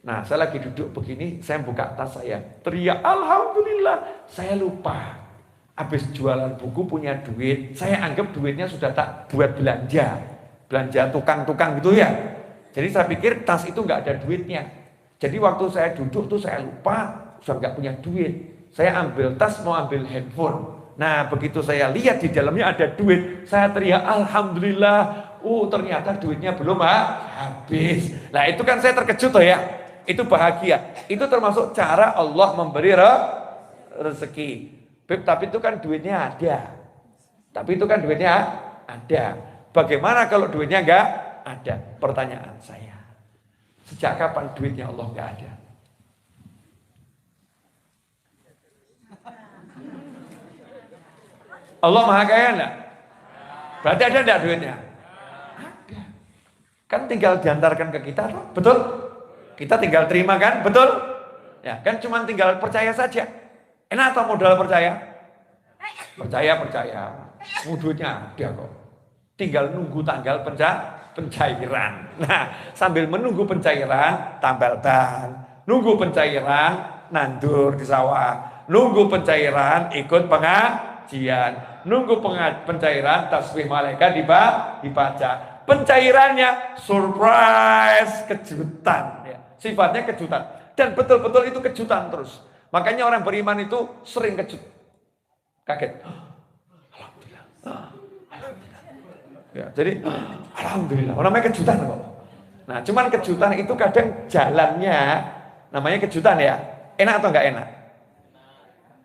S1: Nah, saya lagi duduk begini, saya buka tas saya, teriak, Alhamdulillah, saya lupa. Habis jualan buku punya duit, saya anggap duitnya sudah tak buat belanja tukang-tukang gitu ya. Jadi saya pikir tas itu nggak ada duitnya. Jadi waktu saya duduk tuh saya lupa, sudah nggak punya duit. Saya ambil tas mau ambil handphone. Nah begitu saya lihat di dalamnya ada duit, saya teriak Alhamdulillah. Ternyata duitnya belum habis. Nah itu kan saya terkejut tuh ya. Itu bahagia. Itu termasuk cara Allah memberi rezeki. Tapi itu kan duitnya ada. Tapi itu kan duitnya ada. Bagaimana kalau duitnya nggak ada? Pertanyaan saya. Sejak kapan duitnya Allah nggak ada? Allah maha kaya enggak? Berarti ada enggak duitnya? Ada. Kan tinggal diantarkan ke kita, betul? Kita tinggal terima kan, betul? Ya, kan cuma tinggal percaya saja. Enak atau modal percaya? Percaya. Duitnya ada kok. Tinggal nunggu tanggal pencairan. Nah, sambil menunggu pencairan, tambal ban. Nunggu pencairan, nandur di sawah. Nunggu pencairan, ikut pengajian. Nunggu pencairan, tasbih malaikat dibaca. Pencairannya, surprise, kejutan. Ya. Sifatnya kejutan. Dan betul-betul itu kejutan terus. Makanya orang beriman itu sering kejut. Kaget. Alhamdulillah. Ya, jadi Alhamdulillah, namanya kejutan kok. Nah, cuman kejutan itu kadang jalannya namanya kejutan ya. Enak atau enggak enak?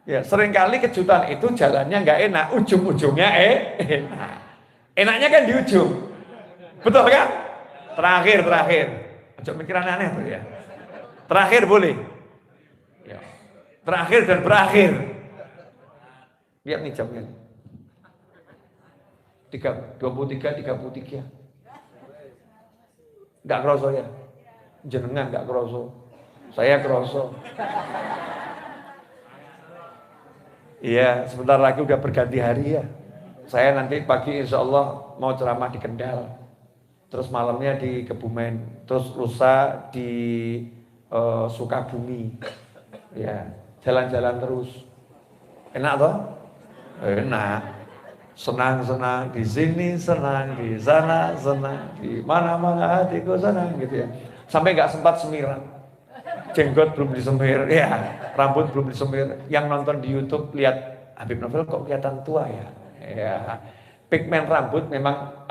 S1: Ya, seringkali kejutan itu jalannya nggak enak, ujung-ujungnya enak. Enaknya kan di ujung. Betul kan? Terakhir. Ojo mikir aneh-aneh tuh ya. Terakhir boleh. Ya. Terakhir dan berakhir. Lihat nih jamnya. 23. Enggak kroso ya. Jenengan enggak kroso. Saya kroso. Iya, sebentar lagi udah berganti hari ya. Saya nanti pagi insya Allah mau ceramah di Kendal. Terus malamnya di Kebumen. Terus lusa di Sukabumi. Ya, jalan-jalan terus. Enak toh? Enak. Senang-senang di sini, senang di sana, senang di mana-mana hatiku senang gitu ya. Sampai nggak sempat semiran. Jenggot belum disemir, ya, rambut belum disemir. Yang nonton di YouTube lihat Habib Novel kok kelihatan tua ya. Ya, pigmen rambut memang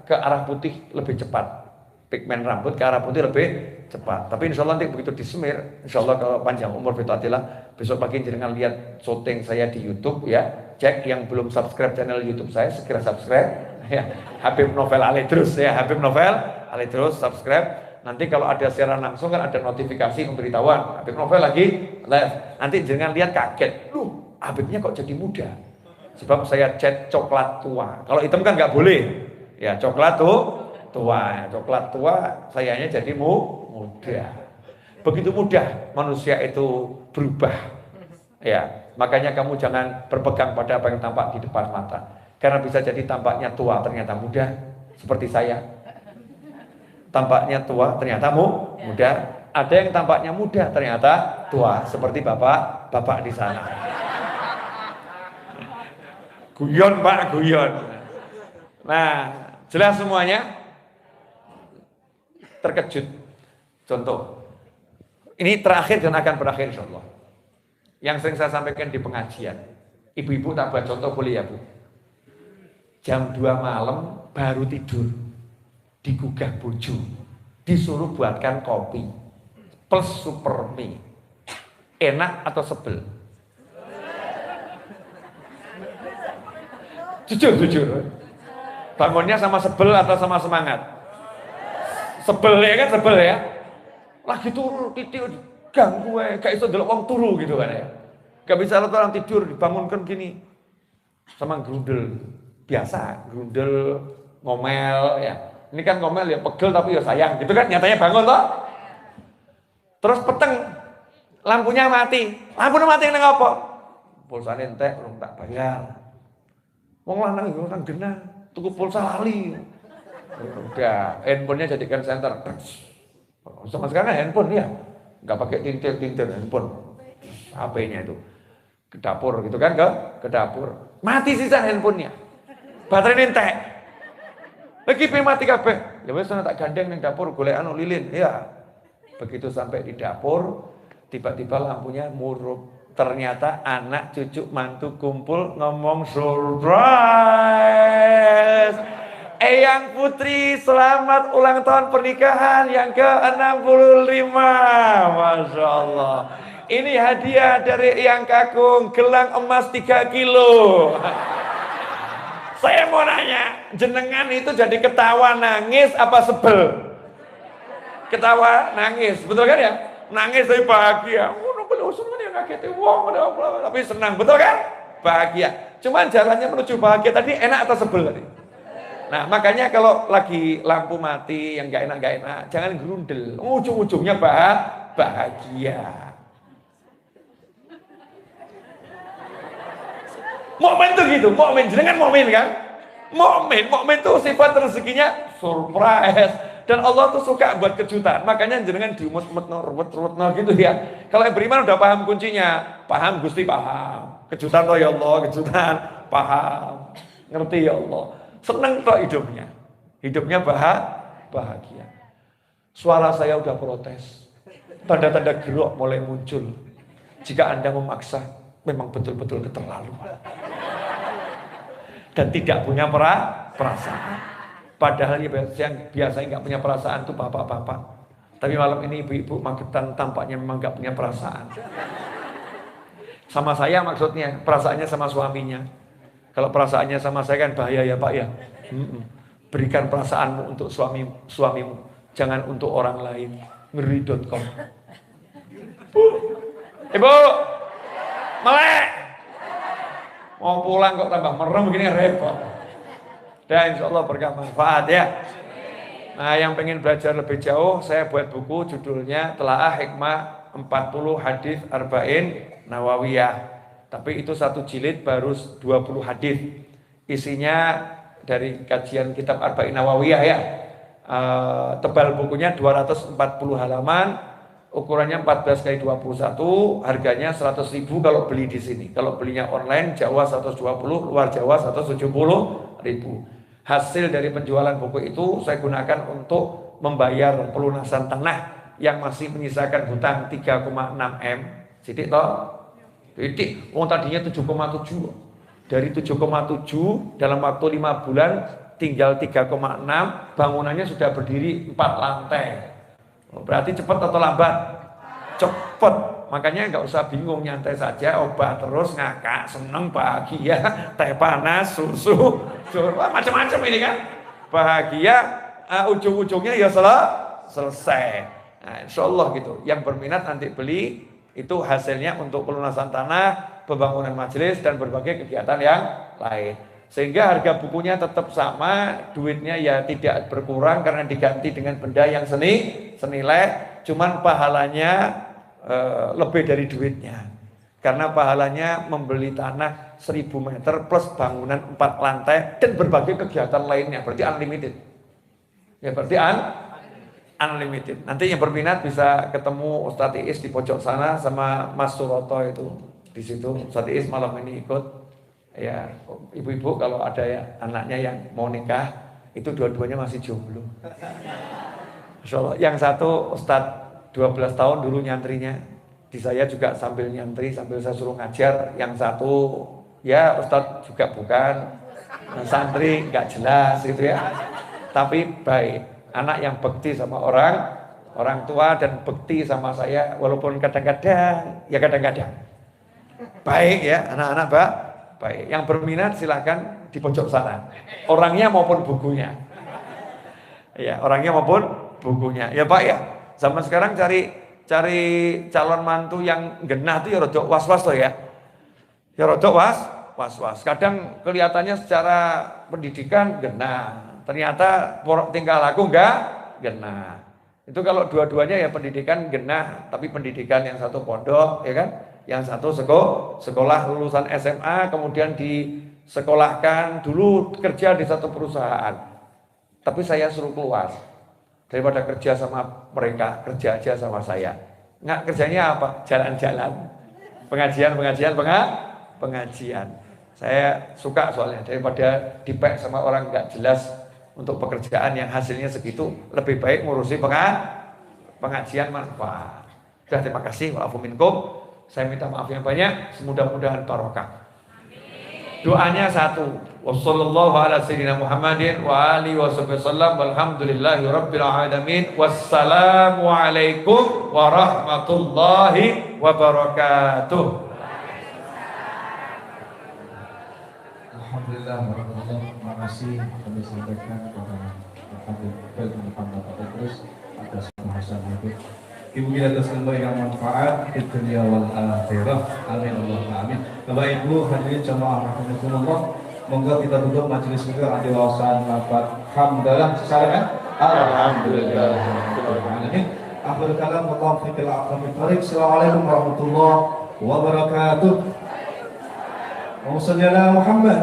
S1: ke arah putih lebih cepat. Pigmen rambut ke arah putih lebih cepat. Tapi insya Allah nanti begitu disemir, insya Allah kalau panjang umur fitatillah, besok pagi jangan lihat syuting saya di YouTube ya. Cek yang belum subscribe channel YouTube saya segera subscribe ya. Habib Novel Alidrus ya, Habib Novel Alidrus subscribe. Nanti kalau ada siaran langsung kan ada notifikasi pemberitahuan Habib Novel lagi live. Nanti jangan lihat kaget, Habibnya kok jadi muda. Sebab saya cat coklat tua. Kalau hitam kan nggak boleh. Ya coklat tua, coklat tua sayanya jadi muda. Begitu mudah manusia itu berubah. Ya, makanya kamu jangan berpegang pada apa yang tampak di depan mata. Karena bisa jadi tampaknya tua ternyata muda seperti saya. Tampaknya tua ternyata muda. Ada yang tampaknya muda ternyata tua seperti bapak di sana. Guyon Pak, guyon. Nah, jelas semuanya. Terkejut. Contoh. Ini terakhir dan akan berakhir insyaallah. Yang sering saya sampaikan di pengajian. Ibu-ibu tak buat contoh boleh ya Bu? Jam 2 malam baru tidur. Digugah bojo. Disuruh buatkan kopi. Plus super mie. Enak atau sebel? Jujur. Bangunnya sama sebel atau sama semangat? Sebel ya. Lagi turu tidur ganggu gak iso delok wong turu gitu kan ya. Gak bisa lihat orang tidur dibangunkan gini. Sama grundel. Biasa, grundel ngomel ya. Ini kan ngomel ya pegel tapi ya sayang gitu kan, nyatanya bangun toh. Terus peteng lampunya mati. Lampunya mati nang apa? Pulsane entek urung tak bayar. Wong lanang yo nang genah, tuku pulsa lali. Udah, handphonenya jadikan center. Sama sekarang handphone ya, nggak pakai tintir handphone, HP-nya itu ke dapur gitu kan, ke dapur. Mati sisa handphonenya, baterai entek. Lagi mati kabeh. Ya wes tak gandeng ning dapur golek anu lilin. Ya. Begitu sampai di dapur, tiba-tiba lampunya murup. Ternyata anak cucu mantu kumpul ngomong surprise. Eyang Putri selamat ulang tahun pernikahan yang ke-65. Masya Allah. Ini hadiah dari Eyang Kakung, gelang emas 3 kilo. Saya mau nanya, jenengan itu jadi ketawa nangis apa sebel? Ketawa nangis, betul kan ya? Nangis tapi bahagia. Tapi senang, betul kan? Bahagia. Cuman jalannya menuju bahagia tadi enak atau sebel tadi? Nah makanya kalau lagi lampu mati yang gak enak, jangan gerundel. Ujung-ujungnya bahagia. Mukmin tuh gitu, mukmin jenengan mukmin kan? Mukmin tuh sifat rezekinya surprise. Dan Allah tuh suka buat kejutan. Makanya jenengan diumut-umutno, ruwet-ruwetno gitu ya. Kalau yang beriman udah paham kuncinya. Paham Gusti paham. Kejutan toh ya Allah, kejutan paham. Ngerti ya Allah. Seneng toh hidupnya. Hidupnya bahagia. Suara saya udah protes. Tanda-tanda gerok mulai muncul. Jika Anda memaksa, memang betul-betul keterlaluan. Dan tidak punya perasaan. Padahal yang biasanya nggak punya perasaan tuh bapak-bapak. Tapi malam ini ibu-ibu magetan tampaknya memang nggak punya perasaan. Sama saya maksudnya, perasaannya sama suaminya. Kalau perasaannya sama saya kan bahaya ya Pak ya. Berikan perasaanmu untuk suamimu, jangan untuk orang lain. Ngeri.com. Ibu, melek. Mau pulang kok tambah merem begini repot. Dan insya Allah berkah manfaat ya. Nah yang pengen belajar lebih jauh, saya buat buku judulnya Telaah Hikmah 40 Hadis Arba'in Nawawiyah. Tapi itu satu jilid baru 20 hadis. Isinya dari kajian kitab Arba'in Nawawiyah ya. Tebal bukunya 240 halaman, ukurannya 14 x 21, harganya 100.000 kalau beli di sini. Kalau belinya online Jawa 120, luar Jawa 170.000. Hasil dari penjualan buku itu saya gunakan untuk membayar pelunasan tanah yang masih menyisakan hutang 3,6 M. Sidik toh? Sidik. Tadinya 7,7. Dari 7,7 dalam waktu 5 bulan tinggal 3,6, bangunannya sudah berdiri 4 lantai. Berarti cepat atau lambat? Cepat. Makanya nggak usah bingung, nyantai saja, obah terus, ngakak, seneng, bahagia, teh panas, susu, macam-macam ini kan. Bahagia, ujung-ujungnya ya selesai. Nah, insya Allah gitu. Yang berminat nanti beli, itu hasilnya untuk pelunasan tanah, pembangunan majelis, dan berbagai kegiatan yang lain. Sehingga harga bukunya tetap sama, duitnya ya tidak berkurang karena diganti dengan benda yang senilai, cuman pahalanya lebih dari duitnya. Karena pahalanya membeli tanah 1000 meter plus bangunan 4 lantai dan berbagai kegiatan lainnya, berarti unlimited. Ya berarti unlimited. Nanti yang berminat bisa ketemu Ustadz Iis di pojok sana sama Mas Suroto itu di situ. Ustadz Iis malam ini ikut. Ya, ibu-ibu kalau ada ya, anaknya yang mau nikah, itu dua-duanya masih jomblo. Insya Allah. Yang satu Ustadz 12 tahun dulu nyantrinya, di saya juga sambil nyantri, sambil saya suruh ngajar. Yang satu ya Ustadz juga bukan, santri nggak jelas gitu ya. Tapi baik, anak yang bekti sama orang tua dan bekti sama saya, walaupun kadang-kadang baik ya anak-anak baik. Yang berminat silahkan di pojok sana, orangnya maupun bukunya. Ya, orangnya maupun bukunya. Ya Pak ya, zaman sekarang cari calon mantu yang genah tuh ya rodok was-was tuh ya. Ya rodok was-was. Kadang kelihatannya secara pendidikan genah, ternyata tingkah laku enggak genah. Itu kalau dua-duanya ya pendidikan genah, tapi pendidikan yang satu pondok ya kan, yang satu sekolah lulusan SMA, kemudian disekolahkan dulu kerja di satu perusahaan. Tapi saya suruh keluar. Daripada kerja sama mereka, kerja aja sama saya. Nggak, kerjanya apa? Jalan-jalan. Pengajian. Saya suka soalnya, daripada dipek sama orang nggak jelas untuk pekerjaan yang hasilnya segitu, lebih baik ngurusi pengajian manfaat. Sudah, terima kasih. Wa'afu minkum. Saya minta maaf yang banyak, semudah-mudahan barokah. Doanya satu. Wassallallahu ala sayyidina Muhammadin wa alihi wasallam walhamdulillahi rabbil alamin. Wassalamu alaikum warahmatullahi wabarakatuh.
S2: Alhamdulillah, terima kasih kami sampaikan kepada Bapak Petrus atas pembahasan itu. Ibu kita atas kembali yang manfaat di dunia wal akhirah. Amin Allahumma amin. Bapak Ibu hadirin jamaah rahimakumullah, monggo kita tutup majelis kita di wawasan Bapak hamdalah secara kan? Alhamdulillah. Akhir kalam wa taufiqil aqwamit. Assalamualaikum warahmatullahi wabarakatuh. Wa sallallahu Muhammad.